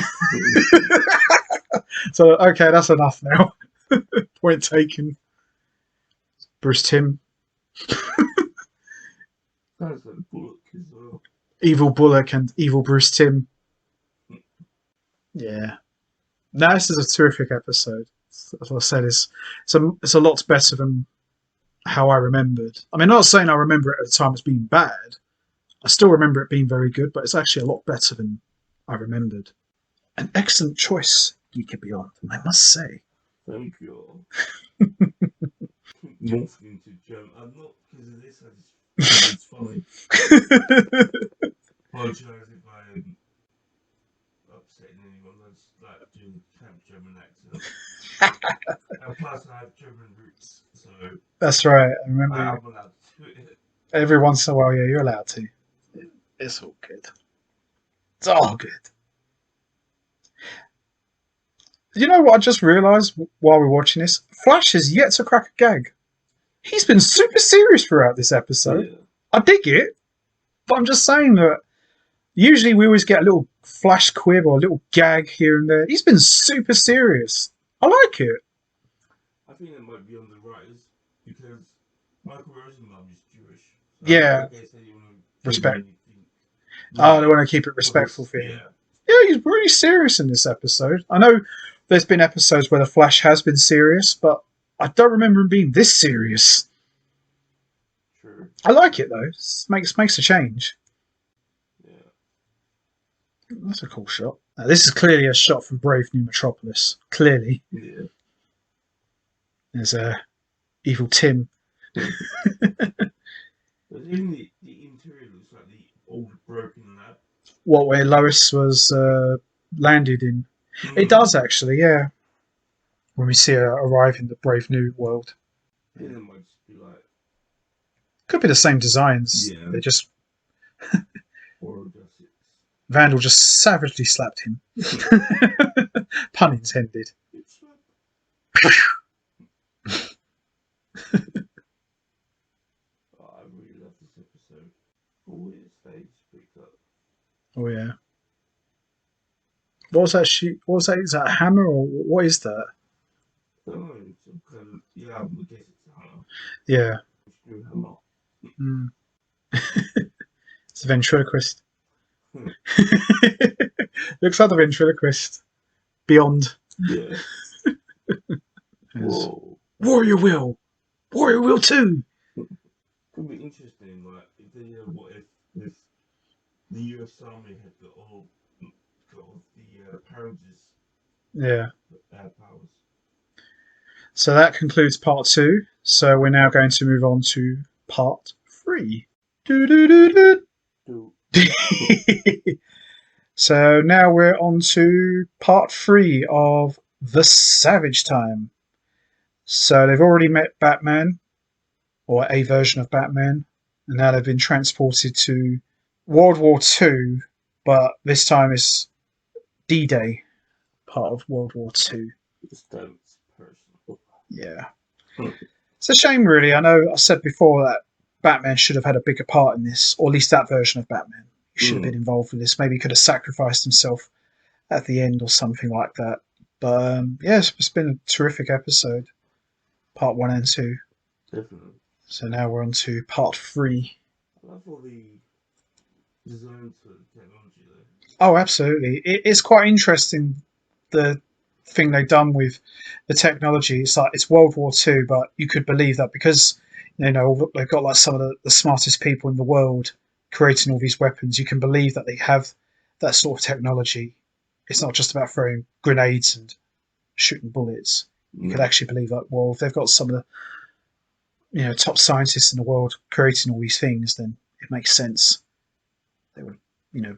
Speaker 1: So okay, that's enough now. Point taken. Bruce Timm.
Speaker 2: That's a book as well.
Speaker 1: Evil Bullock and Evil Bruce Timm. Yeah. No, this is a terrific episode. As I said, it's a lot better than how I remembered. I mean, I'm not saying I remember it at the time as being bad. I still remember it being very good, but it's actually a lot better than I remembered. An excellent choice, Geeky Beyond, I must say.
Speaker 2: Thank you. Morphed into German. I'm not because of this. I just it's funny. Apologise if I am upsetting anyone. I just like doing camp German accent. And plus, I have German roots, so
Speaker 1: that's right. I remember.
Speaker 2: I'm allowed to do it.
Speaker 1: Every once in a while, yeah, you're allowed to. It's all good. It's all good. You know what I just realised while we're watching this? Flash has yet to crack a gag. He's been super serious throughout this episode. Yeah. I dig it, but I'm just saying that usually we always get a little Flash quib or a little gag here and there. He's been super serious. I like it.
Speaker 2: I think it might be on the rise because Michael Rosenbaum is Jewish. So
Speaker 1: yeah. Respect. Oh, they want to keep it respectful for him. Yeah, he's really serious in this episode. I know there's been episodes where the Flash has been serious, but I don't remember him being this serious.
Speaker 2: True.
Speaker 1: I like it though. It makes a change.
Speaker 2: Yeah.
Speaker 1: That's a cool shot. Now, this is clearly a shot from Brave New Metropolis. Clearly.
Speaker 2: Yeah.
Speaker 1: There's Evil Tim.
Speaker 2: But even the interior looks like the old broken lab.
Speaker 1: What, where Lois was landed in? It does actually, yeah. When we see her arrive in the Brave New world.
Speaker 2: Yeah, it might just be like...
Speaker 1: Could be the same designs.
Speaker 2: Yeah.
Speaker 1: They just...
Speaker 2: Or just
Speaker 1: Vandal just savagely slapped him. Pun intended.
Speaker 2: I really love this episode. Oh, it's stage picked up.
Speaker 1: Oh yeah. What was that? What was that? Is that a hammer or what is that?
Speaker 2: Oh, yeah, I guess it's a hammer.
Speaker 1: Yeah.
Speaker 2: Hammer.
Speaker 1: Mm. It's a ventriloquist. Looks like the ventriloquist. Beyond.
Speaker 2: Yeah. Whoa.
Speaker 1: Warrior Will. Warrior Will 2.
Speaker 2: Could be interesting, like if they what if the US Army had got all the apparences.
Speaker 1: Yeah.
Speaker 2: Powers. So
Speaker 1: that concludes part 2. So we're now going to move on to part 3. So now we're on to part 3 of The Savage Time. So they've already met Batman, or a version of Batman, and now they've been transported to World War II, but this time it's D-Day, part of World War II. Yeah. It's a shame, really. I know I said before that Batman should have had a bigger part in this, or at least that version of Batman. he should have been involved with this. Maybe he could have sacrificed himself at the end or something like that. But yeah, it's been a terrific episode, part 1 and 2.
Speaker 2: Definitely.
Speaker 1: So now we're on to part 3.
Speaker 2: I love all the designs for the technology though.
Speaker 1: Oh, absolutely. It's quite interesting, the thing they've done with the technology. It's like it's World War II, but you could believe that because they've got like some of the smartest people in the world creating all these weapons. You can believe that they have that sort of technology. It's not just about throwing grenades and shooting bullets. You could actually believe that. Well, if they've got some of the top scientists in the world creating all these things, then it makes sense they would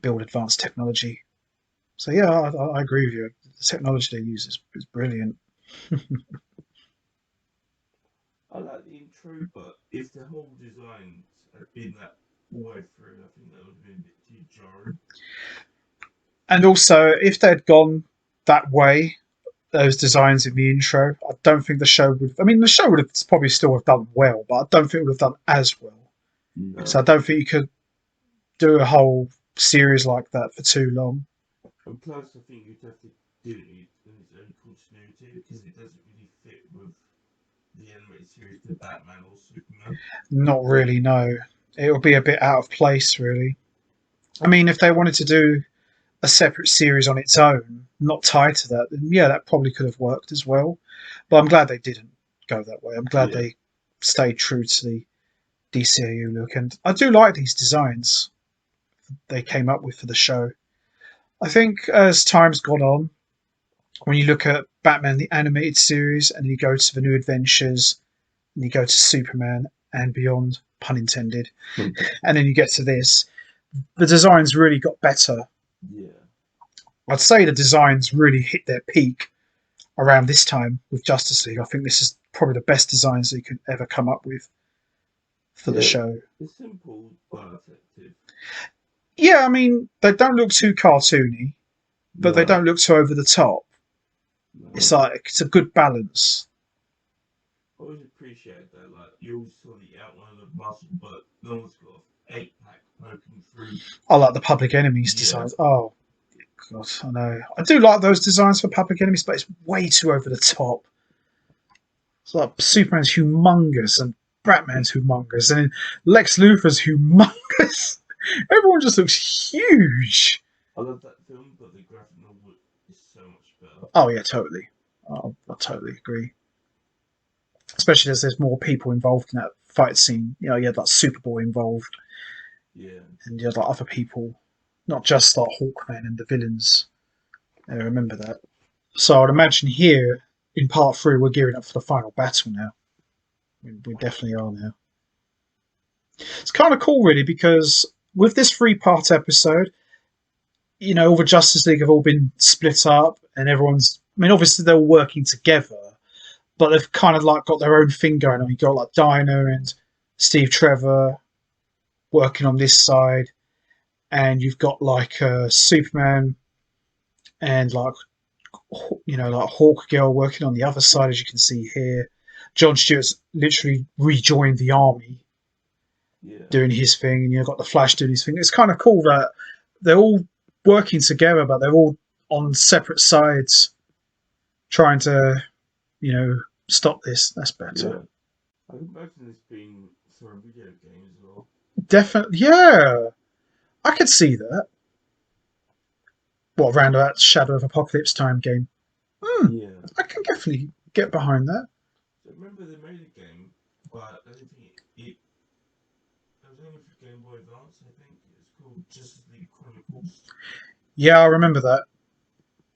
Speaker 1: build advanced technology. So yeah, I agree with you. The technology they use is brilliant.
Speaker 2: I like the intro, but if the whole design had been that all the way through, I think that would have been a bit too jarring.
Speaker 1: And also, if they'd gone that way, those designs in the intro, I don't think the show would. I mean, the show would have probably still have done well, but I don't think it would have done as well.
Speaker 2: No.
Speaker 1: So I don't think you could do a whole series like that for too long.
Speaker 2: And plus, I think you'd have to do it in its own continuity because it doesn't really fit with the animated series to Batman or Superman.
Speaker 1: Not really, no. It would be a bit out of place, really. I mean, if they wanted to do a separate series on its own, not tied to that, then yeah, that probably could have worked as well. But I'm glad they didn't go that way. I'm glad they stayed true to the DCAU look, and I do like these designs they came up with for the show. I think as time's gone on, when you look at Batman the animated series, and you go to the New Adventures, and you go to Superman and beyond, pun intended, and then you get to this, the designs really got better.
Speaker 2: Yeah.
Speaker 1: I'd say the designs really hit their peak around this time with Justice League. I think this is probably the best designs they could ever come up with for the show.
Speaker 2: It's simple but effective.
Speaker 1: Yeah, I mean, they don't look too cartoony, but they don't look too over the top. No. It's like, it's a good balance.
Speaker 2: I always appreciate that, like, you always saw the outline of muscle, but no one's got an 8-pack poking through.
Speaker 1: I like the Public Enemies designs. Oh, God, I know. I do like those designs for Public Enemies, but it's way too over the top. It's like Superman's humongous and Batman's humongous, and Lex Luthor's humongous. Everyone just looks huge.
Speaker 2: I love that film, but the graphic novel is so much better.
Speaker 1: Oh yeah, totally. I totally agree. Especially as there's more people involved in that fight scene. You had like Superboy involved.
Speaker 2: Yeah.
Speaker 1: And you had like other people, not just like Hawkman and the villains. I remember that. So I'd imagine here in part 3 we're gearing up for the final battle now. We definitely are now. It's kind of cool, really, because with this 3-part episode, all the Justice League have all been split up, and everyone's. I mean, obviously they're all working together, but they've kind of like got their own thing going on. You got like Dinah and Steve Trevor working on this side, and you've got like Superman and like Hawk Girl working on the other side, as you can see here. John Stewart's literally rejoined the army, doing his thing, and you've got the Flash doing his thing. It's kind of cool that they're all working together, but they're all on separate sides, trying to, stop this. That's better.
Speaker 2: Yeah. I can imagine this being for a video game as well.
Speaker 1: Definitely, yeah. I could see that. What, around about Shadow of Apocalypse time game?
Speaker 2: Yeah.
Speaker 1: I can definitely get behind that.
Speaker 2: So remember they made a game, but I don't think it was only for Game Boy Advance, I think. It's called Justice League Chronicles.
Speaker 1: Yeah, I remember that.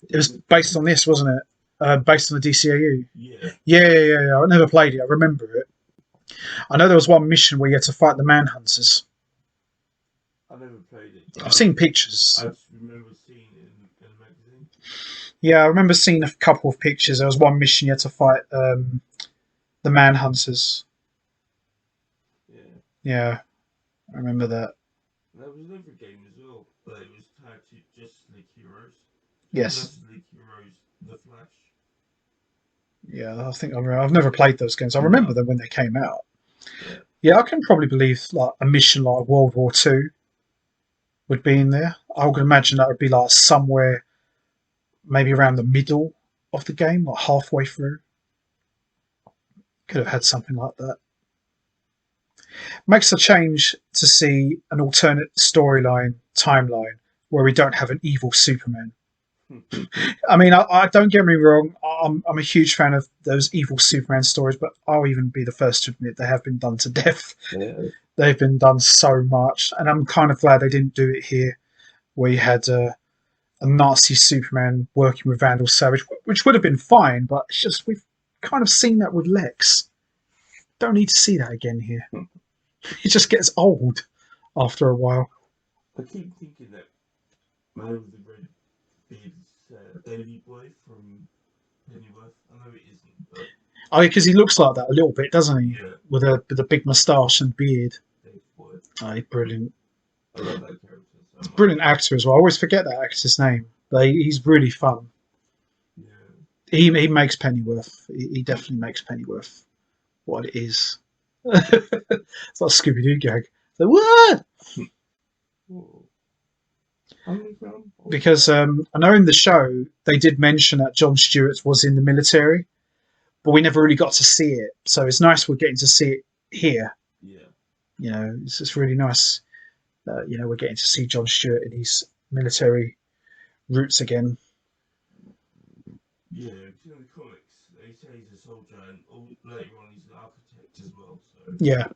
Speaker 1: It was based on this, wasn't it? Based on the DCAU. Yeah. I never played it. I remember it. I know there was one mission where you had to fight the Manhunters.
Speaker 2: I never played it.
Speaker 1: I've seen pictures.
Speaker 2: I just remember seeing it in a magazine.
Speaker 1: Yeah, I remember seeing a couple of pictures. There was one mission you had to fight the Manhunters. Yeah, I remember that.
Speaker 2: There was another game as well, but it was tied to Justice League Heroes.
Speaker 1: Yes.
Speaker 2: Justice League Heroes, The Flash.
Speaker 1: Yeah, I think I've never played those games. I remember them when they came out. Yeah, I can probably believe like a mission like World War II, would be in there. I would imagine that would be like somewhere maybe around the middle of the game, like halfway through. Could have had something like that. Makes a change to see an alternate storyline timeline where we don't have an evil Superman. I mean, I don't get me wrong. I'm a huge fan of those evil Superman stories, but I'll even be the first to admit they have been done to death.
Speaker 2: Yeah.
Speaker 1: They've been done so much, and I'm kind of glad they didn't do it here, where you had a Nazi Superman working with Vandal Savage, which would have been fine, but it's just we've kind of seen that with Lex. Don't need to see that again here. It just gets old after a while.
Speaker 2: I keep thinking that Man with the Red Beard is Davy Boy from Pennyworth. I know it isn't, but
Speaker 1: Oh, because he looks like that a little bit, doesn't he?
Speaker 2: yeah,
Speaker 1: With a big moustache and beard.
Speaker 2: Davy Boy.
Speaker 1: Oh, he's brilliant.
Speaker 2: I love that character so much.
Speaker 1: Brilliant actor as well. I always forget that actor's name, but he's really fun.
Speaker 2: Yeah.
Speaker 1: He makes Pennyworth. He definitely makes Pennyworth what it is. It's like a Scooby Doo gag. So what?
Speaker 2: Whoa. How many from?
Speaker 1: Because I know in the show they did mention that Jon Stewart was in the military, but we never really got to see it. So it's nice we're getting to see it here.
Speaker 2: Yeah.
Speaker 1: You know, it's just really nice. You know, we're getting to see Jon Stewart in his military roots again.
Speaker 2: Yeah, because in the comics, they say he's a soldier, and later on he's an architect as well. So
Speaker 1: Yeah,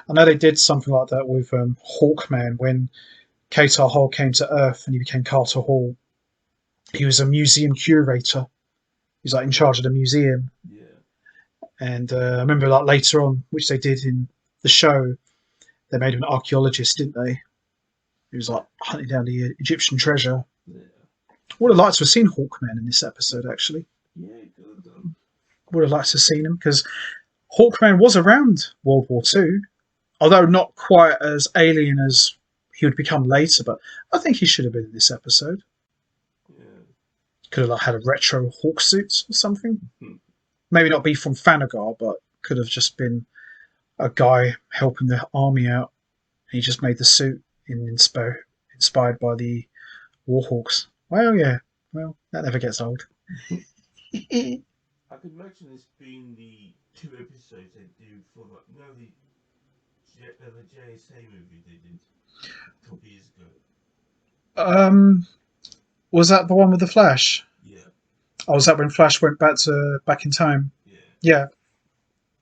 Speaker 1: I know they did something like that with Hawkman when Katar Hall came to Earth and he became Carter Hall. He was a museum curator. He was like in charge of the museum.
Speaker 2: yeah,
Speaker 1: And I remember like later on, which they did in the show, they made him an archaeologist, didn't they? He was like hunting down the Egyptian treasure.
Speaker 2: yeah,
Speaker 1: Would have liked to have seen Hawkman in this episode, actually.
Speaker 2: yeah, good.
Speaker 1: Would have liked to have seen him because Hawkman was around World War Two, although not quite as alien as he would become later. But I think he should have been in this episode.
Speaker 2: Yeah.
Speaker 1: Could have like had a retro Hawk suit or something.
Speaker 2: Hmm.
Speaker 1: Maybe not be from Thanagar, but could have just been a guy helping the army out. He just made the suit inspired by the Warhawks. Well, yeah. Well, that never gets old.
Speaker 2: I could imagine this being the 2 episodes they do for the JSA movie they did a couple of years ago.
Speaker 1: Was that the one with the Flash?
Speaker 2: Yeah.
Speaker 1: Oh, was that when Flash went back in time?
Speaker 2: Yeah.
Speaker 1: Yeah,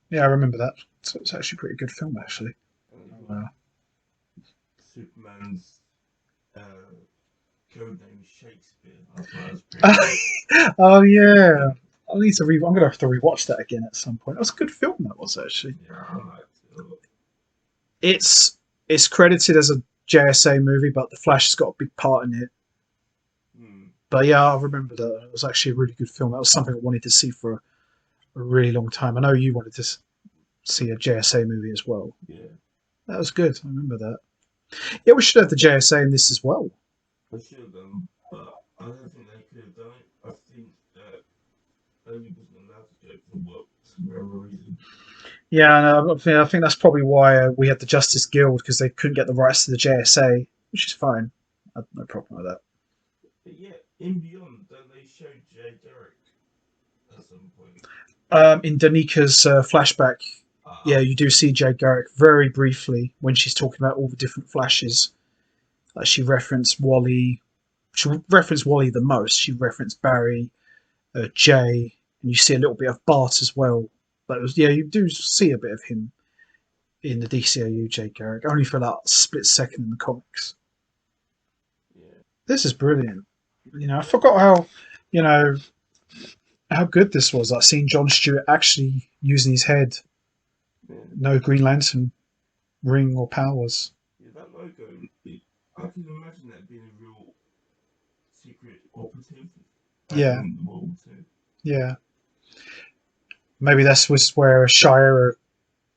Speaker 1: yeah, I remember that. So it's actually a pretty good film, actually. Wow.
Speaker 2: Superman's code name is Shakespeare. I thought that was pretty cool.
Speaker 1: Oh yeah, I need to I'm gonna have to rewatch that again at some point. That was a good film. That was actually.
Speaker 2: Yeah, I liked it a lot.
Speaker 1: It's credited as a JSA movie, but the Flash has got a big part in it.
Speaker 2: Hmm.
Speaker 1: But yeah, I remember that. It was actually a really good film. That was something I wanted to see for a really long time. I know you wanted to see a JSA movie as well.
Speaker 2: Yeah.
Speaker 1: That was good. I remember that. Yeah, we should have the JSA in this as well.
Speaker 2: I should have done, but I don't think they could have done it. I think that Amy wasn't allowed to do it for work for whatever reason.
Speaker 1: Yeah, and I think that's probably why we had the Justice Guild because they couldn't get the rights to the JSA, which is fine. I have no problem with that.
Speaker 2: But yeah, in Beyond, don't they show Jay Garrick at some point?
Speaker 1: In Danika's flashback, yeah, you do see Jay Garrick very briefly when she's talking about all the different flashes. She referenced Wally. She referenced Wally the most. She referenced Barry, Jay, and you see a little bit of Bart as well. But yeah, you do see a bit of him in the DCAU, Jay Garrick, only for that split second in the comics.
Speaker 2: Yeah.
Speaker 1: This is brilliant. You know, I forgot how good this was. Like seeing Jon Stewart actually using his head.
Speaker 2: Yeah.
Speaker 1: No Green Lantern ring or powers.
Speaker 2: Yeah, that logo, I can imagine that being a real secret operative.
Speaker 1: Yeah.
Speaker 2: In World War II.
Speaker 1: Yeah. Maybe that's was where Shira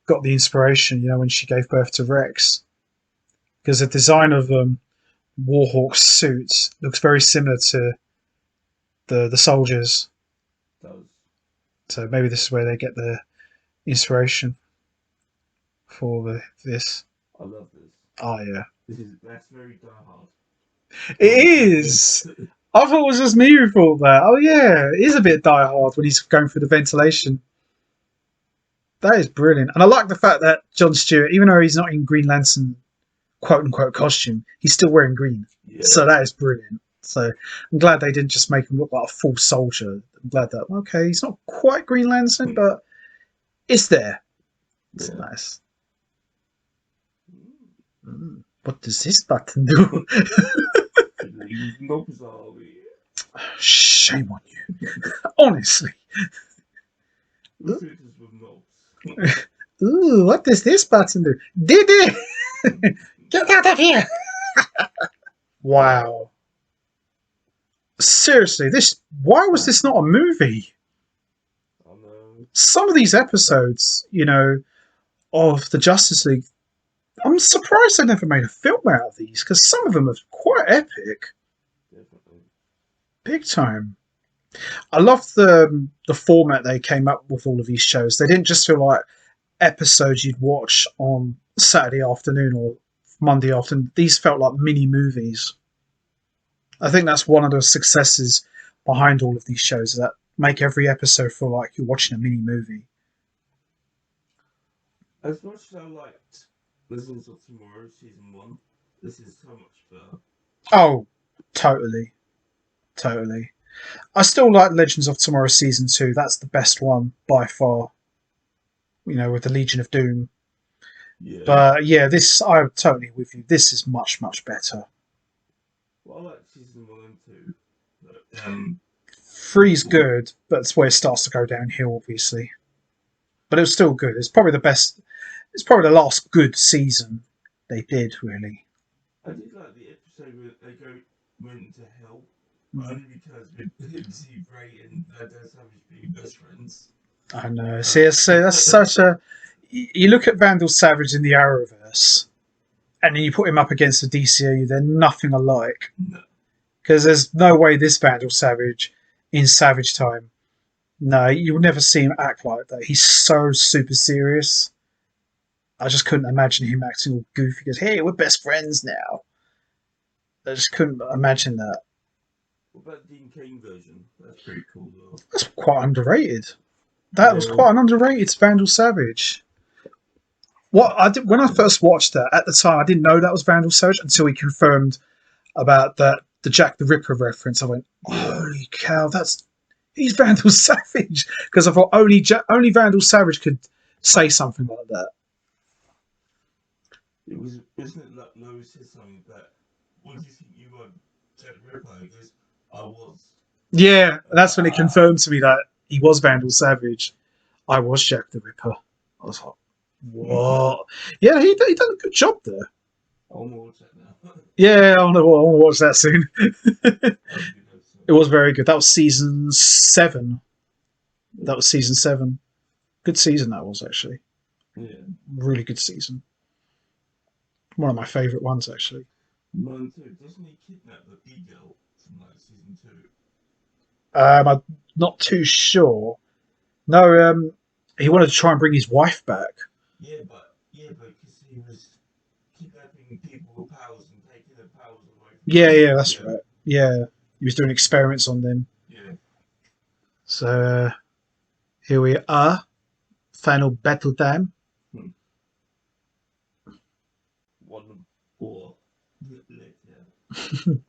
Speaker 1: got the inspiration, when she gave birth to Rex. Because the design of Warhawk's suit looks very similar to the soldiers.
Speaker 2: It does.
Speaker 1: So maybe this is where they get the inspiration for this.
Speaker 2: I love this.
Speaker 1: Oh yeah,
Speaker 2: That's very Die Hard.
Speaker 1: It is. I thought it was just me who thought that. Oh yeah, it is a bit Die Hard when he's going through the ventilation. That is brilliant, and I like the fact that Jon Stewart, even though he's not in Green Lantern quote unquote costume, he's still wearing green.
Speaker 2: Yeah.
Speaker 1: So that is brilliant. So I'm glad they didn't just make him look like a full soldier. I'm glad that okay, he's not quite Green Lantern, but it's there. It's nice. What does this button do? Shame on you. Honestly. Ooh, what does this button do? Did it? Get out of here! Wow. Seriously, why was this not a movie?
Speaker 2: I know.
Speaker 1: Some of these episodes, of the Justice League, I'm surprised they never made a film out of these, because some of them are quite epic.
Speaker 2: Definitely.
Speaker 1: Big time. I love the format they came up with all of these shows. They didn't just feel like episodes you'd watch on Saturday afternoon or Monday afternoon. These felt like mini movies. I think that's one of the successes behind all of these shows, that make every episode feel like you're watching a mini movie.
Speaker 2: As much as I liked Legends of Tomorrow Season 1, this is so much better.
Speaker 1: Oh, totally. I still like Legends of Tomorrow Season 2. That's the best one by far. With the Legion of Doom.
Speaker 2: Yeah.
Speaker 1: But yeah, I'm totally with you. This is much, much better.
Speaker 2: Well, I like Season 1 and 2. But,
Speaker 1: 3's good, but it's where it starts to go downhill, obviously. But it was still good. It's probably the best. It's probably the last good season they did, really.
Speaker 2: I did like the episode where they went into hell, only because Steve Ray and Vandal Savage being best friends.
Speaker 1: I know. See, that's such a. You look at Vandal Savage in the Arrowverse, and then you put him up against the DCU. They're nothing alike.
Speaker 2: No.
Speaker 1: Because there's no way this Vandal Savage in Savage Time. No, you would never see him act like that. He's so super serious. I just couldn't imagine him acting all goofy. He goes, hey, we're best friends now. I just couldn't imagine that.
Speaker 2: What about the Dean Cain version? That's pretty cool, though.
Speaker 1: That's quite underrated. That was quite an underrated Vandal Savage. When I first watched that, at the time, I didn't know that was Vandal Savage until he confirmed about the Jack the Ripper reference. I went, holy cow, he's Vandal Savage. Because I thought only Vandal Savage could say something like that.
Speaker 2: Isn't it like Lois said something that, what do you think you were, Jack the Ripper? He goes, I was.
Speaker 1: Yeah, that's when it confirmed to me that he was Vandal Savage. I was Jack the Ripper. I was like, what? Yeah, he done a good job there.
Speaker 2: I want to watch that now.
Speaker 1: Yeah, I want to watch that soon. It was very good. That was season 7. Good season that was, actually.
Speaker 2: Yeah.
Speaker 1: Really good season. One of my favourite ones, actually.
Speaker 2: Mine too. Doesn't he kidnap the B-girl from season 2?
Speaker 1: I'm not too sure. No, he wanted to try and bring his wife back.
Speaker 2: Yeah, but because he was kidnapping people with powers and taking their powers away.
Speaker 1: Yeah, that's right. Yeah, he was doing experiments on them.
Speaker 2: Yeah.
Speaker 1: So here we are, final battle time.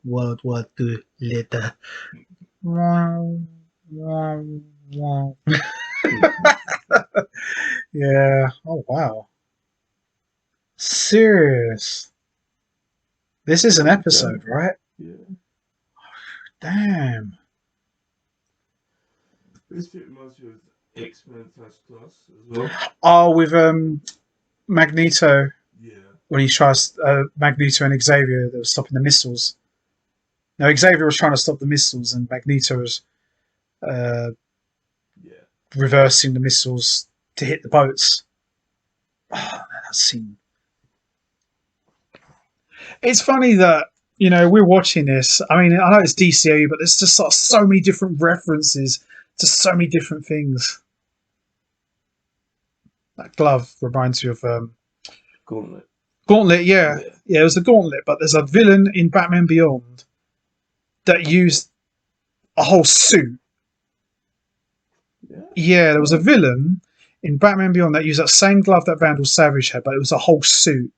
Speaker 1: World War II later. Yeah. Oh wow. Serious. This is an episode, right?
Speaker 2: Yeah.
Speaker 1: Damn.
Speaker 2: This bit reminds me of X-Men First Class as well.
Speaker 1: Oh, with Magneto.
Speaker 2: Yeah.
Speaker 1: When he tries Magneto and Xavier, they were stopping the missiles. No, Xavier was trying to stop the missiles, and Magneto was reversing the missiles to hit the boats. Oh, man, that scene. It's funny that we're watching this. I mean, I know it's DCU, but there's just so many different references to so many different things. That glove reminds you of
Speaker 2: Gauntlet.
Speaker 1: Gauntlet, yeah. Yeah, it was the Gauntlet, but there's a villain in Batman Beyond that used a whole suit.
Speaker 2: Yeah.
Speaker 1: Yeah, there was a villain in Batman Beyond that used that same glove that Vandal Savage had, but it was a whole suit.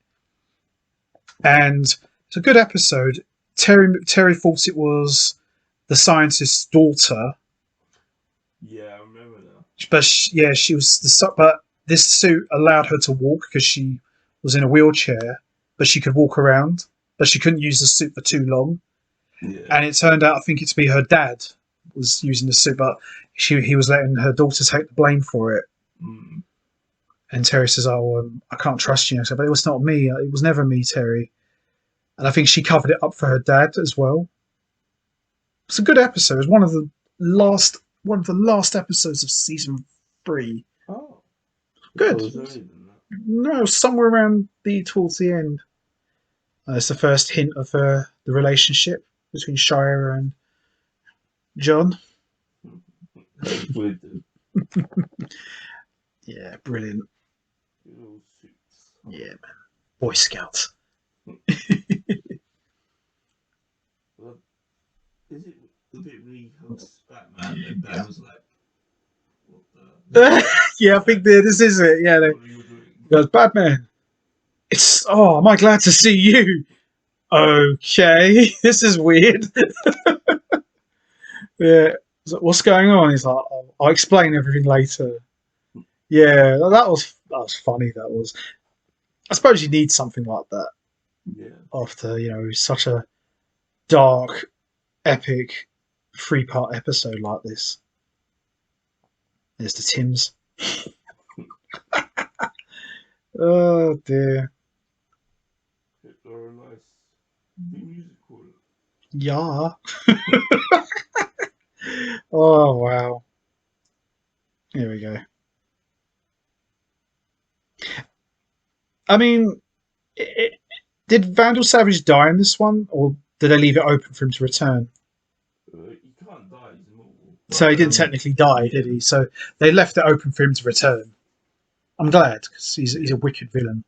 Speaker 1: And it's a good episode. Terry thought it was the scientist's daughter,
Speaker 2: Yeah, I remember now.
Speaker 1: but she was but this suit allowed her to walk because she was in a wheelchair, but she could walk around, but she couldn't use the suit for too long.
Speaker 2: Yeah.
Speaker 1: And it turned out, I think it to be her dad was using the suit, but he was letting her daughter take the blame for it.
Speaker 2: Mm.
Speaker 1: And Terry says, "Oh, I can't trust you." But it was not me. It was never me, Terry. And I think she covered it up for her dad as well. It's a good episode. It was one of the last episodes of season 3.
Speaker 2: Oh,
Speaker 1: Good. No, somewhere around towards the end. It's the first hint of the relationship between Shira and John. Yeah, brilliant. Yeah, man. Boy Scouts.
Speaker 2: Well, is it a bit when he hugs Batman and Batman was like, what the?
Speaker 1: Yeah, I think this is it. Yeah,
Speaker 2: What are you doing?
Speaker 1: he goes, Batman. Am I glad to see you? Okay, this is weird. Yeah, so what's going on? He's like, I'll explain everything later. Yeah, that was funny. That was. I suppose you need something like that.
Speaker 2: Yeah.
Speaker 1: After such a dark, epic 3-part episode like this. There's the Tims. Oh dear.
Speaker 2: Or a nice musical.
Speaker 1: Yeah. Oh wow. Here we go. I mean, did Vandal Savage die in this one, or did they leave it open for him to return?
Speaker 2: He can't die, he's immortal.
Speaker 1: So he didn't technically die, did he? So they left it open for him to return. I'm glad, because he's a wicked villain.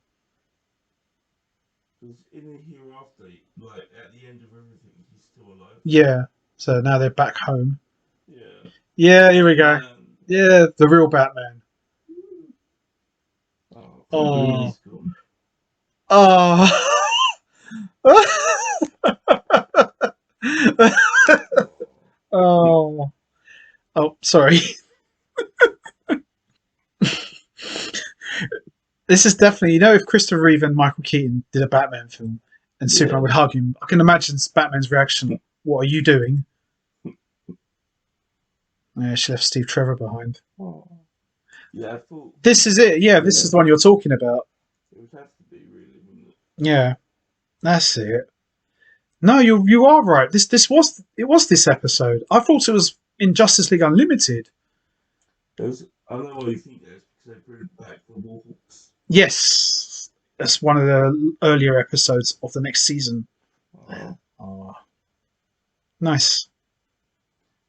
Speaker 2: Because in the hereafter, like at the end of everything, he's still alive.
Speaker 1: Yeah. So now they're back home.
Speaker 2: Yeah.
Speaker 1: Yeah, here we go. Yeah, the real Batman.
Speaker 2: Oh.
Speaker 1: Oh. Oh, sorry. This is definitely, if Christopher Reeve and Michael Keaton did a Batman film and Superman would hug him, I can imagine Batman's reaction. What are you doing? Yeah, she left Steve Trevor behind.
Speaker 2: Oh. Yeah, I thought
Speaker 1: this is it. Yeah, this is the one you're talking about.
Speaker 2: It would have to be, really, wouldn't it?
Speaker 1: Yeah, that's it. No, you are right. This was this episode. I thought it was in Justice League Unlimited.
Speaker 2: I don't know why you think that, because they bring it back for Warhawks.
Speaker 1: Yes, that's one of the earlier episodes of the next season. Oh. Nice.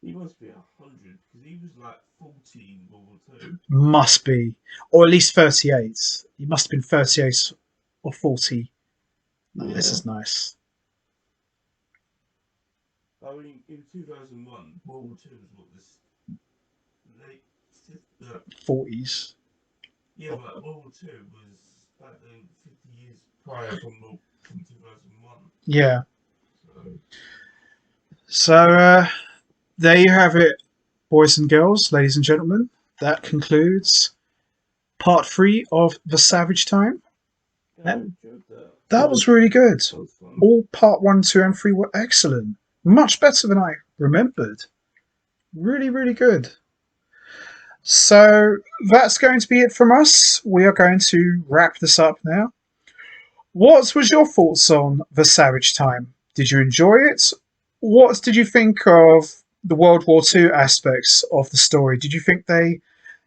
Speaker 2: He must be 100, because he was like 14 World War II.
Speaker 1: Must be, or at least 38. He must have been 38 or 40. Oh, this is nice.
Speaker 2: I mean, in 2001, World War II was what, this late
Speaker 1: 40s.
Speaker 2: Yeah, but World War II was back then 50 years prior from 2001.
Speaker 1: Yeah. So there you have it, boys and girls, ladies and gentlemen. That concludes part 3 of The Savage Time. That was really good. All part 1, 2, and 3 were excellent. Much better than I remembered. Really, really good. So that's going to be it from us. We are going to wrap this up now. What was your thoughts on The Savage Time? Did you enjoy it? What did you think of the World War II aspects of the story? Did you think they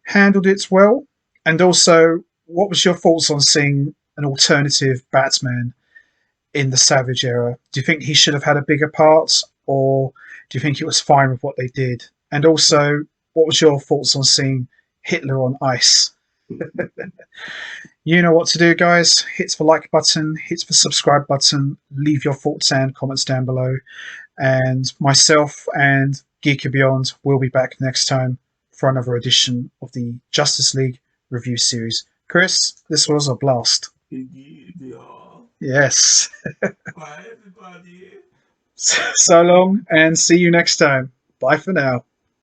Speaker 1: handled it well? And also, what was your thoughts on seeing an alternative Batman in the Savage era? Do you think he should have had a bigger part, or do you think it was fine with what they did? And also, what was your thoughts on seeing Hitler on ice You know what to do, guys. Hit the like button, hit the subscribe button, leave your thoughts and comments down below. And myself and Geeky Beyond will be back next time for another edition of the Justice League review series. Chris, this was a blast.
Speaker 2: Indeed, they are.
Speaker 1: Yes.
Speaker 2: Bye, everybody.
Speaker 1: So long, and see you next time. Bye for now.